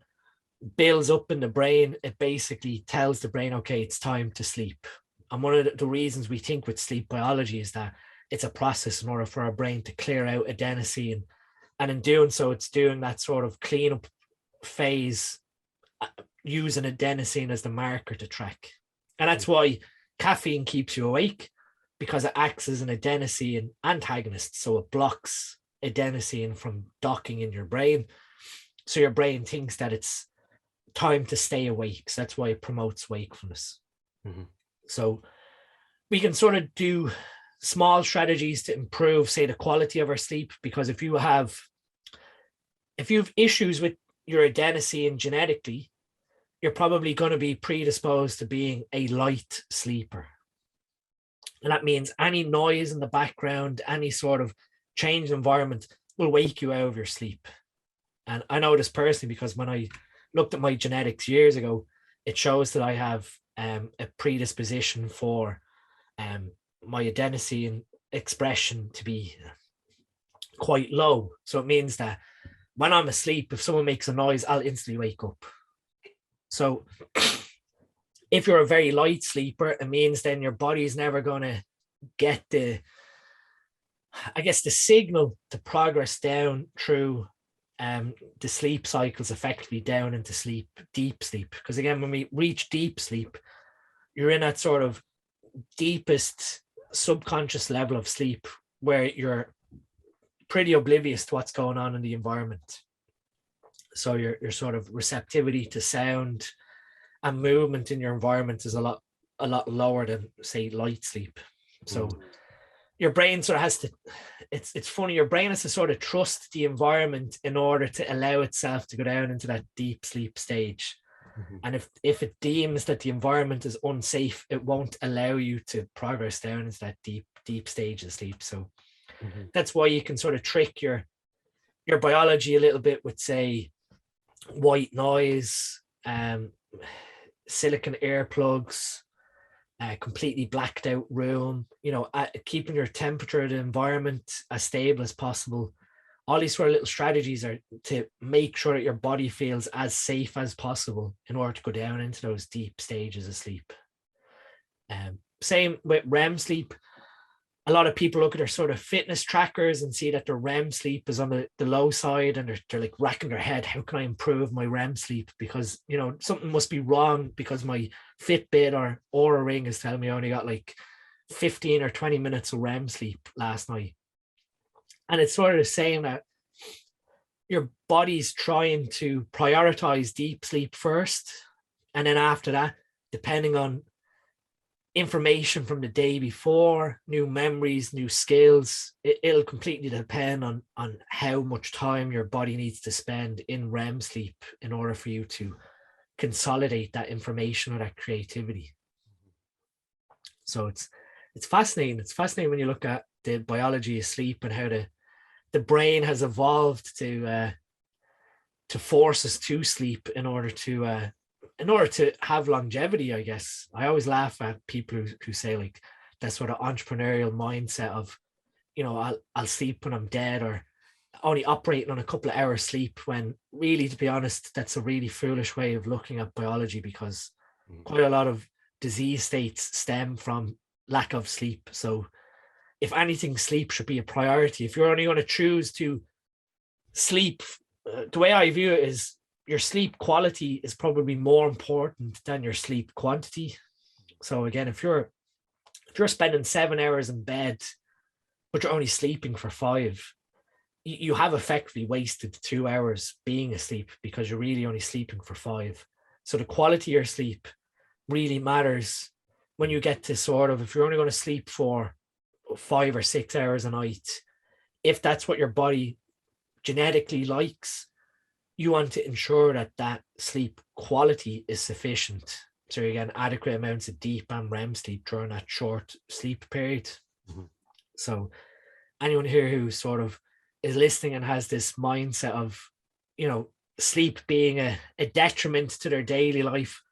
builds up in the brain, it basically tells the brain, okay, it's time to sleep. And one of the reasons we think with sleep biology is that it's a process in order for our brain to clear out adenosine. And in doing so, it's doing that sort of cleanup phase using adenosine as the marker to track. And that's why caffeine keeps you awake, because it acts as an adenosine antagonist. So it blocks adenosine from docking in your brain. So your brain thinks that it's time to stay awake. So that's why it promotes wakefulness. Mm-hmm. So we can sort of do small strategies to improve, say, the quality of our sleep, because if you have issues with your adenosine genetically, you're probably going to be predisposed to being a light sleeper. And that means any noise in the background, any sort of changed environment will wake you out of your sleep. And I know this personally because when I looked at my genetics years ago, it shows that I have a predisposition for my adenosine expression to be quite low. So it means that when I'm asleep, if someone makes a noise, I'll instantly wake up. So if you're a very light sleeper, it means then your body is never going to get the signal to progress down through the sleep cycles effectively down into sleep, deep sleep. Because again, when we reach deep sleep, you're in that sort of deepest subconscious level of sleep where you're pretty oblivious to what's going on in the environment. So your sort of receptivity to sound and movement in your environment is a lot lower than, say, light sleep. So your brain sort of has to, it's funny, your brain has to sort of trust the environment in order to allow itself to go down into that deep sleep stage. And if it deems that the environment is unsafe, it won't allow you to progress down into that deep stage of sleep. So that's why you can sort of trick your biology a little bit with, say, white noise, silicone earplugs, completely blacked out room, keeping your temperature of the environment as stable as possible. All these sort of little strategies are to make sure that your body feels as safe as possible in order to go down into those deep stages of sleep. Same with REM sleep. A lot of people look at their sort of fitness trackers and see that their REM sleep is on the low side, and they're like racking their head, how can I improve my REM sleep? Because, something must be wrong because my Fitbit or Oura Ring is telling me I only got like 15 or 20 minutes of REM sleep last night. And it's sort of saying that your body's trying to prioritize deep sleep first. And then after that, depending on information from the day before, new memories, new skills, it'll completely depend on how much time your body needs to spend in REM sleep in order for you to consolidate that information or that creativity. So it's fascinating. It's fascinating when you look at the biology of sleep and how the brain has evolved to force us to sleep in order to have longevity, I guess. I always laugh at people who say like that sort of entrepreneurial mindset of, I'll sleep when I'm dead, or only operating on a couple of hours sleep, when really, to be honest, that's a really foolish way of looking at biology, because quite a lot of disease states stem from lack of sleep. So if anything, sleep should be a priority. If you're only going to choose to sleep, the way I view it is your sleep quality is probably more important than your sleep quantity. So again, if you're spending 7 hours in bed, but you're only sleeping for 5, you have effectively wasted 2 hours being asleep because you're really only sleeping for 5. So the quality of your sleep really matters when you get to sort of, if you're only going to sleep for 5 or 6 hours a night, if that's what your body genetically likes, you want to ensure that sleep quality is sufficient. So you get adequate amounts of deep and REM sleep during that short sleep period. So anyone here who sort of is listening and has this mindset of, sleep being a detriment to their daily life,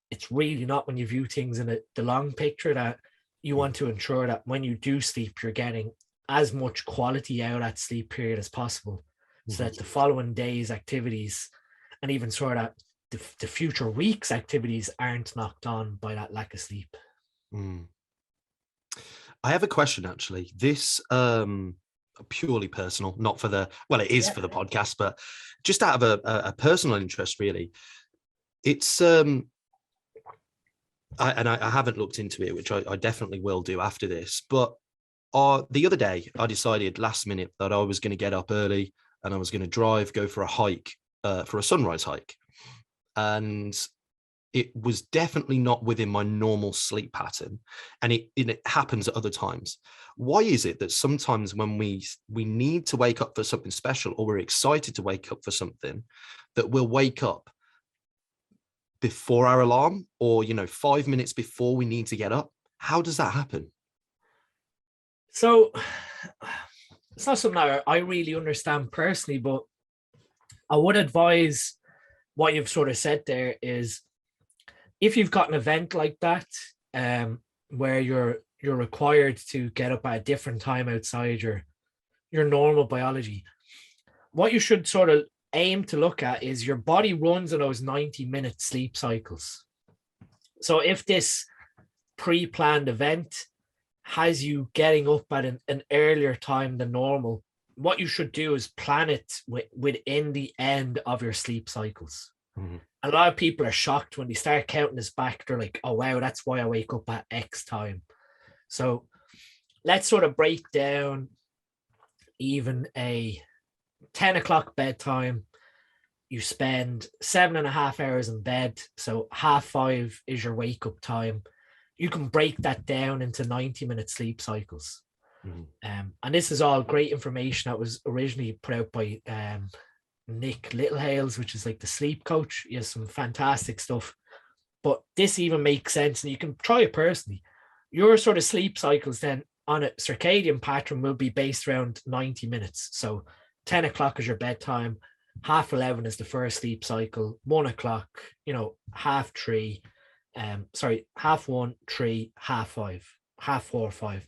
it's really not when you view things in the long picture. That you want to ensure that when you do sleep, you're getting as much quality out of that sleep period as possible, so that the following day's activities and even sort of the future week's activities aren't knocked on by that lack of sleep.
I have a question, actually. This purely personal, not for the, well, it is for the podcast, but just out of a personal interest, really. It's I haven't looked into it, which I definitely will do after this. But the other day, I decided last minute that I was going to get up early and I was going to go for a hike, for a sunrise hike. And it was definitely not within my normal sleep pattern. And it happens at other times. Why is it that sometimes when we need to wake up for something special, or we're excited to wake up for something, that we'll wake up before our alarm, or 5 minutes before we need to get up? How does that happen?
So it's not something that I really understand personally, but I would advise what you've sort of said there is, if you've got an event like that, where you're required to get up at a different time outside your normal biology, what you should sort of aim to look at is your body runs on those 90-minute sleep cycles. So if this pre-planned event has you getting up at an earlier time than normal, what you should do is plan it within the end of your sleep cycles.
Mhm.
A lot of people are shocked when they start counting this back. They're like, oh, wow, that's why I wake up at X time. So let's sort of break down even a 10 o'clock bedtime. You spend 7.5 hours in bed. So 5:30 is your wake up time. You can break that down into 90-minute sleep cycles.
Mhm.
And this is all great information that was originally put out by Nick Littlehales, which is like the sleep coach. He has some fantastic stuff. But this even makes sense, and you can try it personally. Your sort of sleep cycles then on a circadian pattern will be based around 90 minutes. So 10 o'clock is your bedtime, 11:30 is the first sleep cycle, 1 o'clock, 3:30, 1:30, 3:00, 5:30, 4:00, 5:00.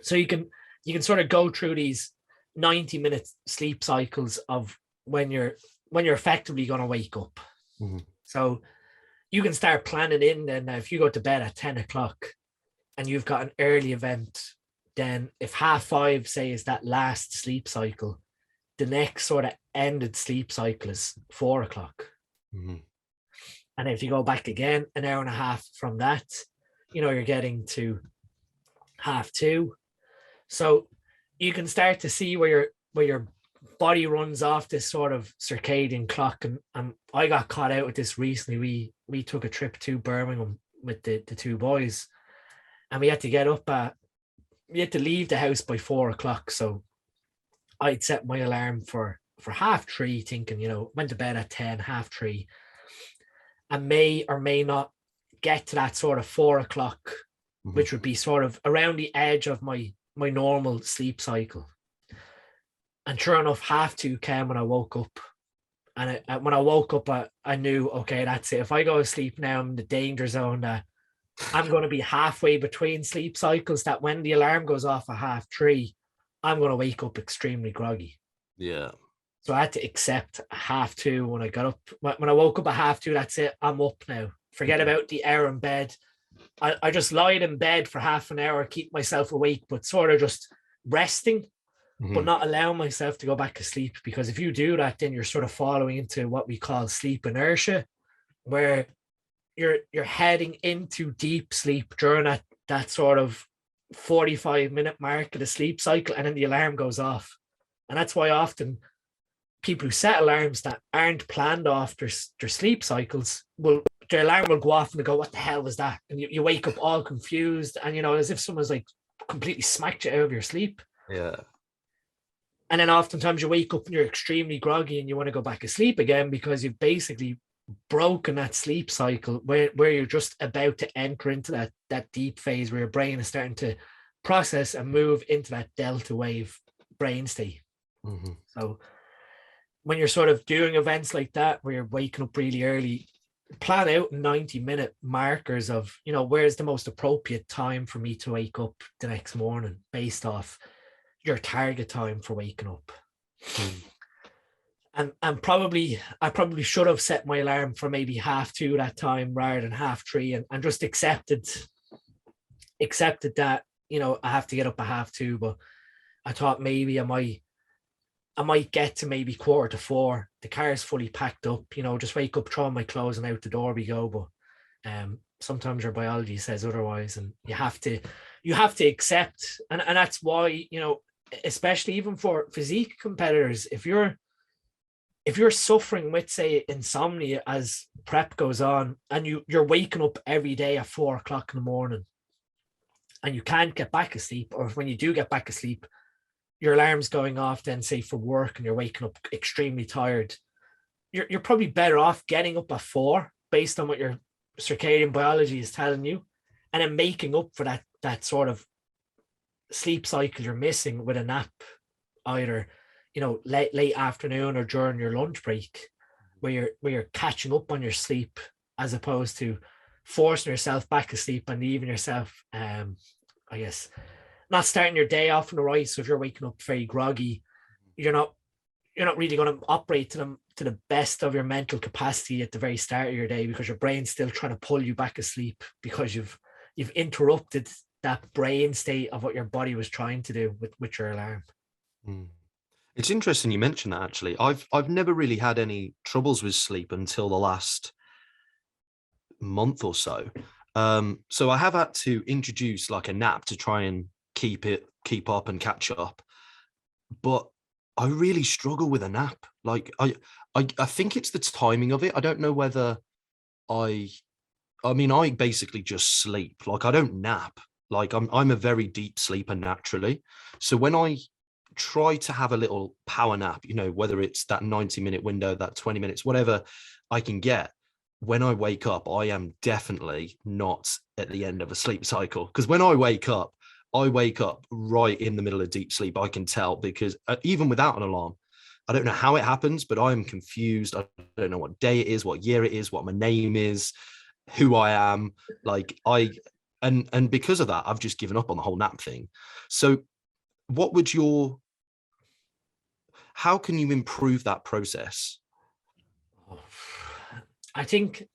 So you can sort of go through these 90-minute sleep cycles of when you're effectively going to wake up.
Mhm.
So you can start planning in then. If you go to bed at 10 o'clock and you've got an early event, then if 5:30, say, is that last sleep cycle, the next sort of ended sleep cycle is 4 o'clock.
Mhm.
And if you go back again, an hour and a half from that, you're getting to 2:30. So you can start to see where your body runs off this sort of circadian clock. And I got caught out with this recently. We took a trip to Birmingham with the two boys, and we had to leave the house by 4 o'clock. So I'd set my alarm for 3:30, thinking, went to bed at 10, 3:30, and may or may not get to that sort of 4 o'clock,
Mhm.
which would be sort of around the edge of my normal sleep cycle. And sure enough, 2:30 came when I woke up. And when I woke up, I knew, okay, that's it. If I go to sleep now, I'm in the danger zone that I'm going to be halfway between sleep cycles, that when the alarm goes off at 3:30, I'm going to wake up extremely groggy.
Yeah.
So I had to accept 2:30 when I got up. When I woke up at 2:30, that's it. I'm up now. Forget about the hour in bed. I just lied in bed for half an hour, keep myself awake, but sort of just resting, but
Mhm.
not allowing myself to go back to sleep. Because if you do that, then you're sort of following into what we call sleep inertia, where you're heading into deep sleep during that sort of 45-minute mark of the sleep cycle, and then the alarm goes off. And that's why often people who set alarms that aren't planned off their sleep cycles their alarm will go off and they go, what the hell was that? And you wake up all confused and as if someone's like completely smacked you out of your sleep.
Yeah.
And then oftentimes you wake up and you're extremely groggy and you want to go back to sleep again because you've basically broken that sleep cycle where you're just about to enter into that deep phase where your brain is starting to process and move into that delta wave brain state.
Mhm.
So when you're sort of doing events like that where you're waking up really early, plan out 90-minute markers of where's the most appropriate time for me to wake up the next morning based off your target time for waking up. And I probably should have set my alarm for maybe 2:30 that time rather than 3:30, and just accepted that I have to get up at 2:30. But I thought maybe I might get to maybe 4:45. The car is fully packed up, just wake up, throw my clothes and out the door we go. But sometimes your biology says otherwise, and you have to accept. And that's why, especially even for physique competitors, if you're suffering with, say, insomnia as prep goes on, and you're waking up every day at 4 o'clock in the morning and you can't get back asleep, or when you do get back asleep, your alarm's going off then, say, for work, and you're waking up extremely tired, you're probably better off getting up at 4 based on what your circadian biology is telling you, and then making up for that sort of sleep cycle you're missing with a nap, either late afternoon or during your lunch break, where you're catching up on your sleep, as opposed to forcing yourself back asleep and leaving yourself I guess not starting your day off in the right. So if you're waking up very groggy, you're not you're not really going to operate to the best of your mental capacity at the very start of your day, because your brain's still trying to pull you back asleep, because you've interrupted that brain state of what your body was trying to do with your alarm.
Mm. It's interesting you mentioned that. Actually, I've never really had any troubles with sleep until the last month or so. So I have had to introduce like a nap to try and keep up and catch up. But I really struggle with a nap. Like I think it's the timing of it. I don't know whether I I mean, I basically just sleep. Like I don't nap. Like I'm a very deep sleeper naturally. So when I try to have a little power nap, you know, whether it's that 90-minute window, that 20 minutes, whatever I can get, when I wake up, I am definitely not at the end of a sleep cycle. Because when I wake up right in the middle of deep sleep. I can tell, because even without an alarm, I don't know how it happens, but I am confused. I don't know what day it is, what year it is, what my name is, who I am. Like and because of that, I've just given up on the whole nap thing. So what would your how can you improve that process?
I think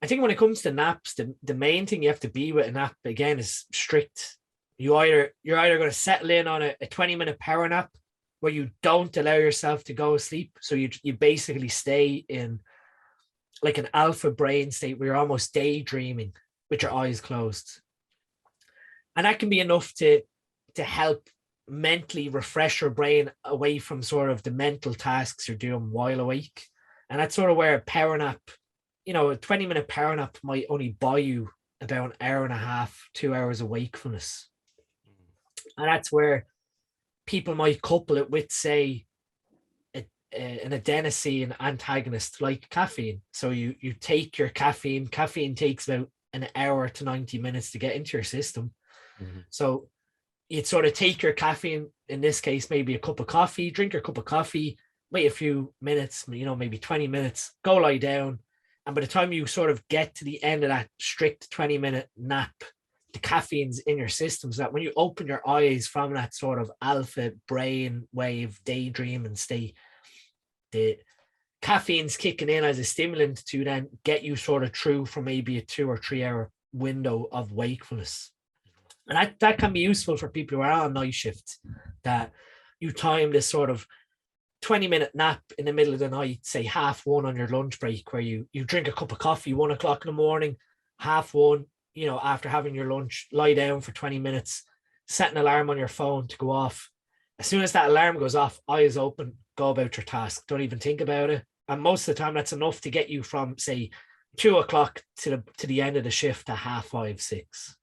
when it comes to naps, the main thing you have to be with a nap again is strict. You're either going to settle in on a 20-minute power nap where you don't allow yourself to go to sleep. So you basically stay in like an alpha brain state where you're almost daydreaming with your eyes closed. And that can be enough to help mentally refresh your brain away from sort of the mental tasks you're doing while awake. And that's sort of where a power nap, a 20-minute power nap might only buy you about an hour and a half, 2 hours of wakefulness. And that's where people might couple it with, say, an adenosine antagonist like caffeine. So you take your caffeine. Caffeine takes about an hour to 90 minutes to get into your system. Mm-hmm. So you'd sort of take your caffeine, in this case, maybe a cup of coffee, drink your cup of coffee, wait a few minutes, maybe 20 minutes, go lie down. And by the time you sort of get to the end of that strict 20-minute nap, the caffeine's in your system, so that when you open your eyes from that sort of alpha brain wave daydream state, the caffeine's kicking in as a stimulant to then get you sort of through for maybe a 2 or 3 hour window of wakefulness. And that can be useful for people who are on night shift, that you time this sort of 20-minute nap in the middle of the night, say 1:30 on your lunch break, where you drink a cup of coffee 1 o'clock in the morning, 1:30, after having your lunch, lie down for 20 minutes, set an alarm on your phone to go off. As soon as that alarm goes off, eyes open, go about your task. Don't even think about it. And most of the time, that's enough to get you from, say, 2 o'clock to the end of the shift at 5:30, 6.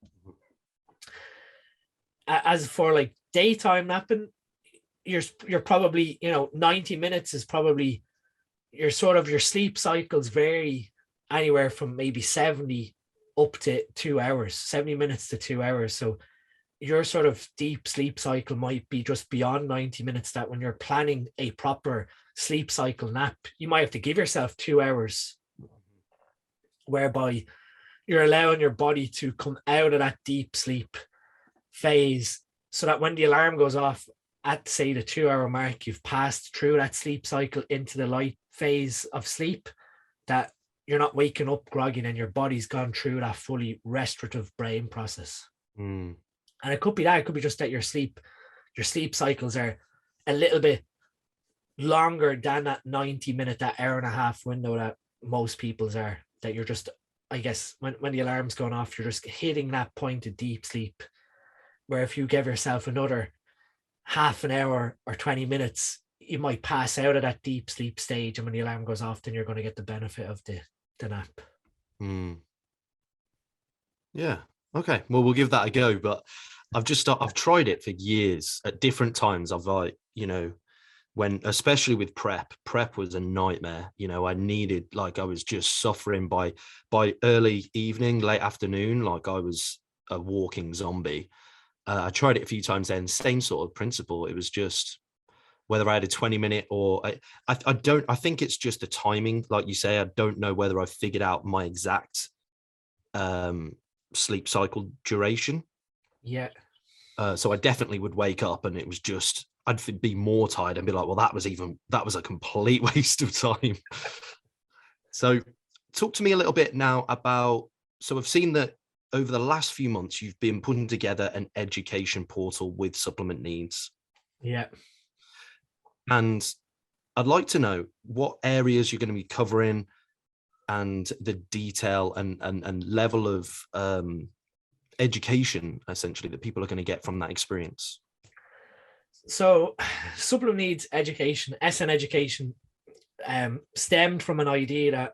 As for like daytime napping, you're probably 90 minutes is probably your sleep cycles vary anywhere from maybe 70 up to 2 hours, 70 minutes to 2 hours. So your sort of deep sleep cycle might be just beyond 90 minutes, that when you're planning a proper sleep cycle nap, you might have to give yourself 2 hours, whereby you're allowing your body to come out of that deep sleep phase, so that when the alarm goes off at, say, the 2 hour mark, you've passed through that sleep cycle into the light phase of sleep, that you're not waking up groggy and your body's gone through that fully restorative brain process. And it could be just that your sleep cycles are a little bit longer than that 90-minute, that hour and a half window that most people's are, that you're just, I guess, when the alarm's going off, you're just hitting that point of deep sleep, where if you give yourself another half an hour or 20 minutes, you might pass out of that deep sleep stage, and when the alarm goes off, then you're going to get the benefit of the nap.
Yeah. Okay. Well, we'll give that a go. But I've tried it for years at different times. I've when, especially with prep was a nightmare. I needed, like, I was just suffering by early evening, late afternoon. Like I was a walking zombie. I tried it a few times then, same sort of principle. It was just whether I had a 20-minute or I think it's just the timing. Like you say, I don't know whether I've figured out my exact sleep cycle duration.
Yeah.
So I definitely would wake up and it was just be more tired and be like, well, that was a complete waste of time. So talk to me a little bit now about, so I've seen that over the last few months, you've been putting together an education portal with supplement needs.
Yeah.
And I'd like to know what areas you're going to be covering and the detail and level of education, essentially, that people are going to get from that experience.
So supplement needs education, SN education, stemmed from an idea that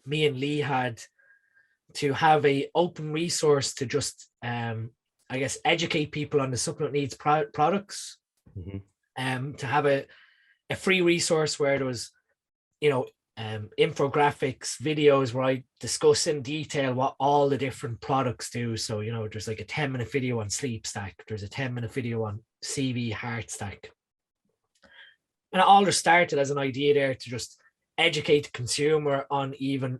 me and Lee had to have a open resource to just, I guess, educate people on the supplement needs products. To have a free resource where there was, infographics, videos where I discuss in detail what all the different products do. So, there's like a 10-minute video on sleep stack. There's a 10-minute video on CV heart stack. And it all just started as an idea there to just educate the consumer on even,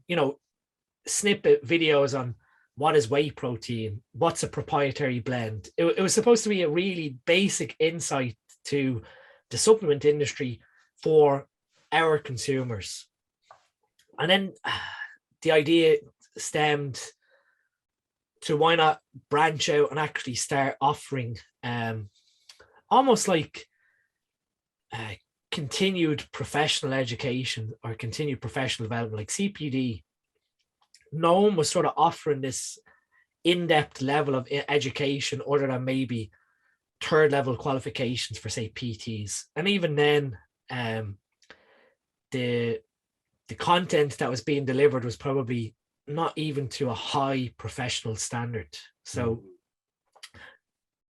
snippet videos on what is whey protein, what's a proprietary blend. It was supposed to be a really basic insight to the supplement industry for our consumers. And then the idea stemmed to why not branch out and actually start offering almost like continued professional education or continued professional development, like CPD. No one was sort of offering this in-depth level of education other than maybe third level qualifications for, say, PTs. And even then, the content that was being delivered was probably not even to a high professional standard. So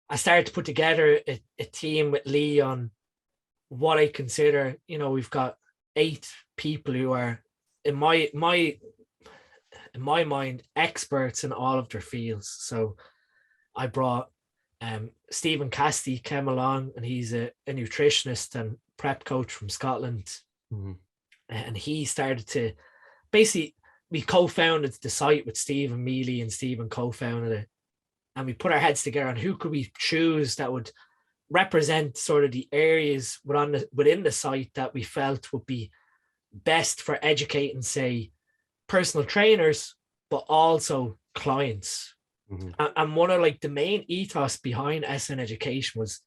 I started to put together a team with Lee on what I consider, we've got 8 people who are, in my mind, experts in all of their fields. So I brought Stephen Casti came along, and he's a nutritionist and prep coach from Scotland. And he started to basically, we co-founded the site with Stephen Mealy, and Stephen co-founded it. And we put our heads together on who could we choose that would represent sort of the areas within the site that we felt would be best for educating, say, personal trainers, but also clients. And one of like the main ethos behind SN education was,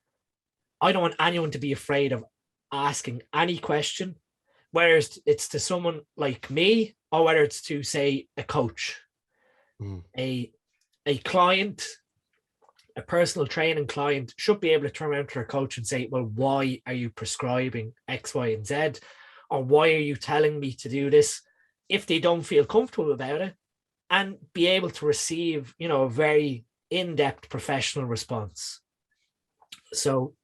I don't want anyone to be afraid of asking any question, whether it's to someone like me or whether it's to, say, a coach, a client, a personal training client should be able to turn around to their coach and say, well, why are you prescribing X, Y, and Z? Or why are you telling me to do this? If they don't feel comfortable about it, and be able to receive, a very in-depth professional response. So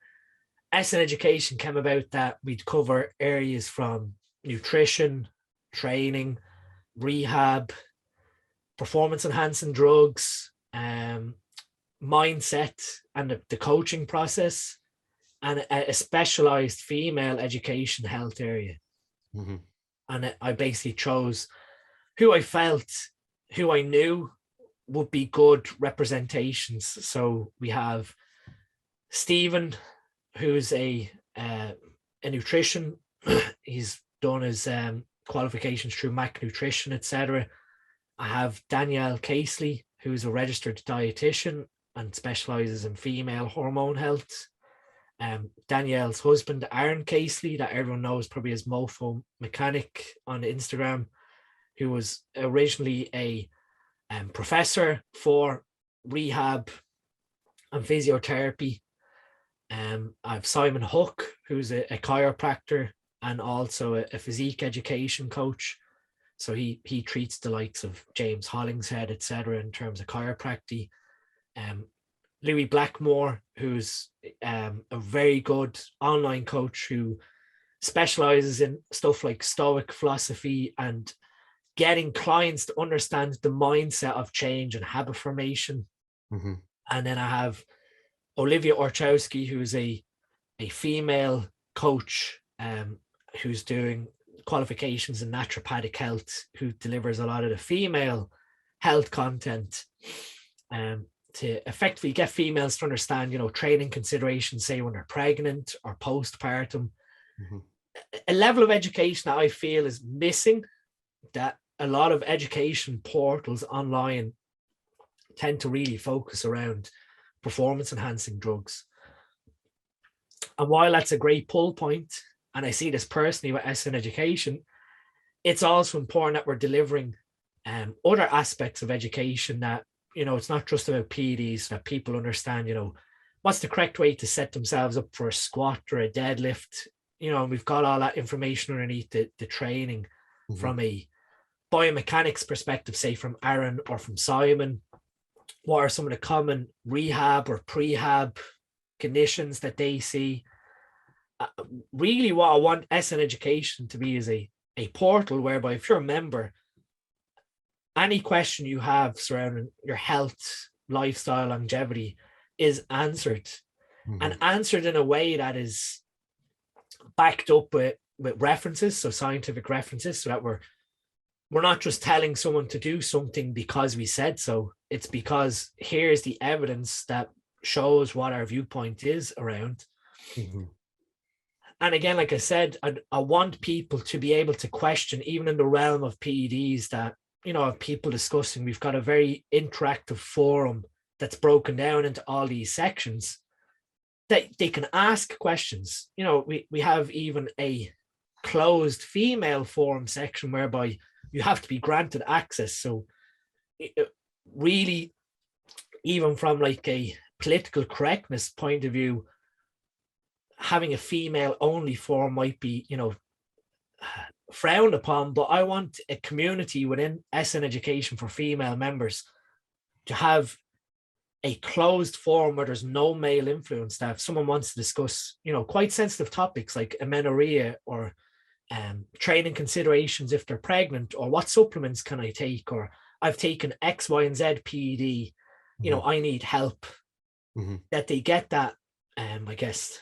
SN education came about that we'd cover areas from nutrition, training, rehab, performance enhancing drugs, mindset, and the coaching process, and a specialized female education health area. And I basically chose who I knew would be good representations. So we have Stephen, who's a nutrition. He's done his qualifications through Mac Nutrition, etc. I have Danielle Casely, who's a registered dietitian and specializes in female hormone health. Danielle's husband, Aaron Casely, that everyone knows probably as Mofo Mechanic on Instagram, who was originally a professor for rehab and physiotherapy. I have Simon Hook, who's a chiropractor and also a physique education coach. So he treats the likes of James Hollingshead, etc., in terms of chiropractic. Louis Blackmore, who's a very good online coach who specializes in stuff like Stoic philosophy and getting clients to understand the mindset of change and habit formation. And then I have Olivia Orchowski, who's a female coach who's doing qualifications in naturopathic health, who delivers a lot of the female health content. to effectively get females to understand, training considerations, say when they're pregnant or postpartum. A level of education that I feel is missing, that a lot of education portals online tend to really focus around performance enhancing drugs. And while that's a great pull point, and I see this personally with SN education, it's also important that we're delivering other aspects of education that, it's not just about PEDs, that people understand, what's the correct way to set themselves up for a squat or a deadlift. And we've got all that information underneath the training from a biomechanics perspective, say from Aaron or from Simon. What are some of the common rehab or prehab conditions that they see? Really what I want SN education to be is a portal whereby if you're a member, any question you have surrounding your health, lifestyle, longevity is answered, and answered in a way that is backed up with references, so scientific references, so that we're not just telling someone to do something because we said so. It's because here's the evidence that shows what our viewpoint is around. And again, like I said, I want people to be able to question, even in the realm of PEDs, that, of people discussing. We've got a very interactive forum that's broken down into all these sections that they can ask questions. We have even a closed female forum section whereby you have to be granted access. So really, even from like a political correctness point of view, having a female only forum might be, frowned upon, but I want a community within SN education for female members to have a closed forum where there's no male influence, that if someone wants to discuss, quite sensitive topics like amenorrhea or training considerations if they're pregnant, or what supplements can I take, or I've taken X, Y, and Z PED, I need help, that they get that, I guess,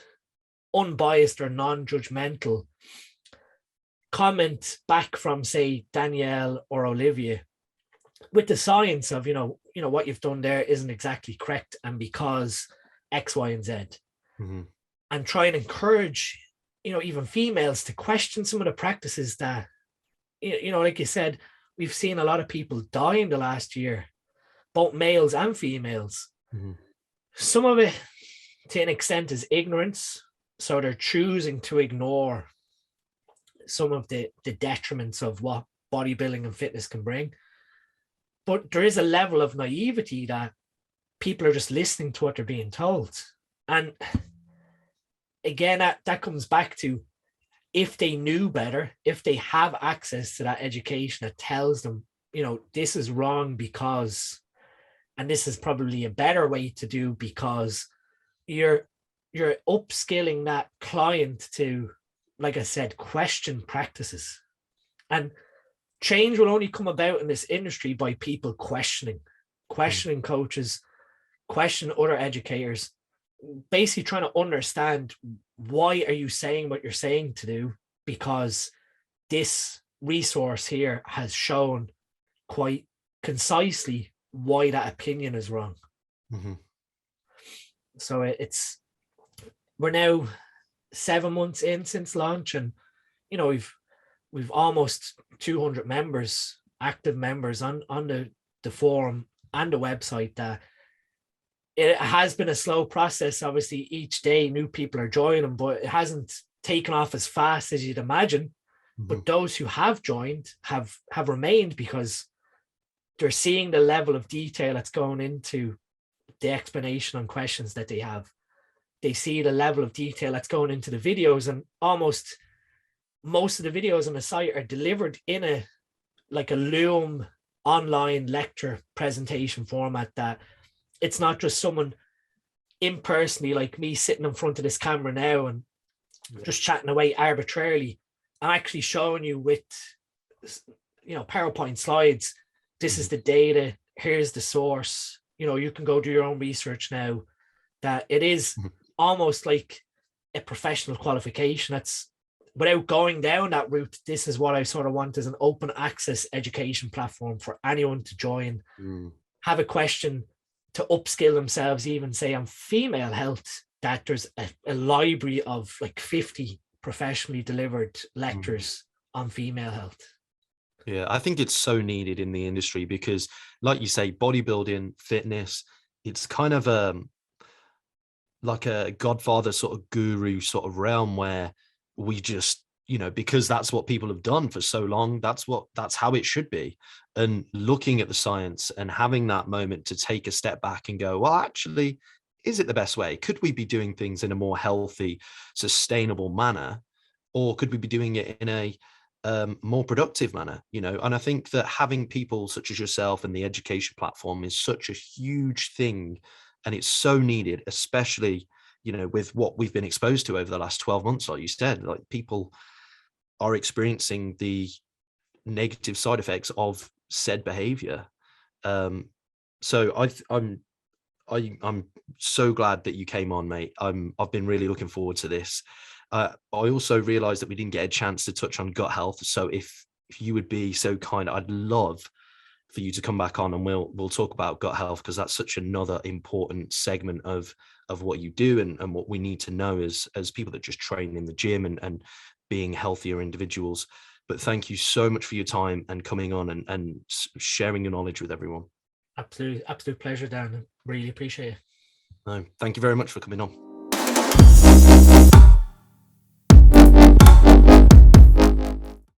unbiased or non-judgmental comment back from, say, Danielle or Olivia, with the science of, what you've done there isn't exactly correct, and because X, Y, and Z. And try and encourage, even females to question some of the practices that, like you said, we've seen a lot of people die in the last year, both males and females. Some of it, to an extent, is ignorance. So they're choosing to ignore some of the detriments of what bodybuilding and fitness can bring. But there is a level of naivety that people are just listening to what they're being told. And again, that comes back to, if they knew better, if they have access to that education that tells them, this is wrong because, and this is probably a better way to do, because you're upskilling that client to, like I said, question practices. And change will only come about in this industry by people questioning coaches, question other educators, basically trying to understand, why are you saying what you're saying to do? Because this resource here has shown quite concisely why that opinion is wrong. So we're now 7 months in since launch, and we've almost 200 members, active members on the forum and the website. That it has been a slow process. Obviously, each day new people are joining, but it hasn't taken off as fast as you'd imagine. But those who have joined have remained, because they're seeing the level of detail that's going into the explanation on questions that they have. They see the level of detail that's going into the videos, and almost most of the videos on the site are delivered in a Loom online lecture presentation format, that it's not just someone impersonally like me sitting in front of this camera now and just chatting away arbitrarily. I'm actually showing you with, PowerPoint slides. This is the data. Here's the source. You can go do your own research now. That it is almost like a professional qualification. That's, without going down that route, this is what I sort of want as an open access education platform for anyone to join, have a question, to upskill themselves, even say on female health, that there's a library of like 50 professionally delivered lectures on female health.
Yeah, I think it's so needed in the industry because, like you say, bodybuilding, fitness, it's kind of like a godfather sort of guru sort of realm where we just, because that's what people have done for so long, that's how it should be. And looking at the science and having that moment to take a step back and go, well, actually, is it the best way? Could we be doing things in a more healthy, sustainable manner? Or could we be doing it in a more productive manner? And I think that having people such as yourself and the education platform is such a huge thing, and it's so needed, especially with what we've been exposed to over the last 12 months. Like you said, like people are experiencing the negative side effects of said behavior. So I'm so glad that you came on, mate. I've been really looking forward to this. I also realized that we didn't get a chance to touch on gut health. So if you would be so kind, I'd love for you to come back on and we'll talk about gut health, because that's such another important segment of what you do and what we need to know as people that just train in the gym and being healthier individuals. But thank you so much for your time and coming on and sharing your knowledge with everyone.
Absolute pleasure, Dan. Really appreciate it.
No, thank you very much for coming on.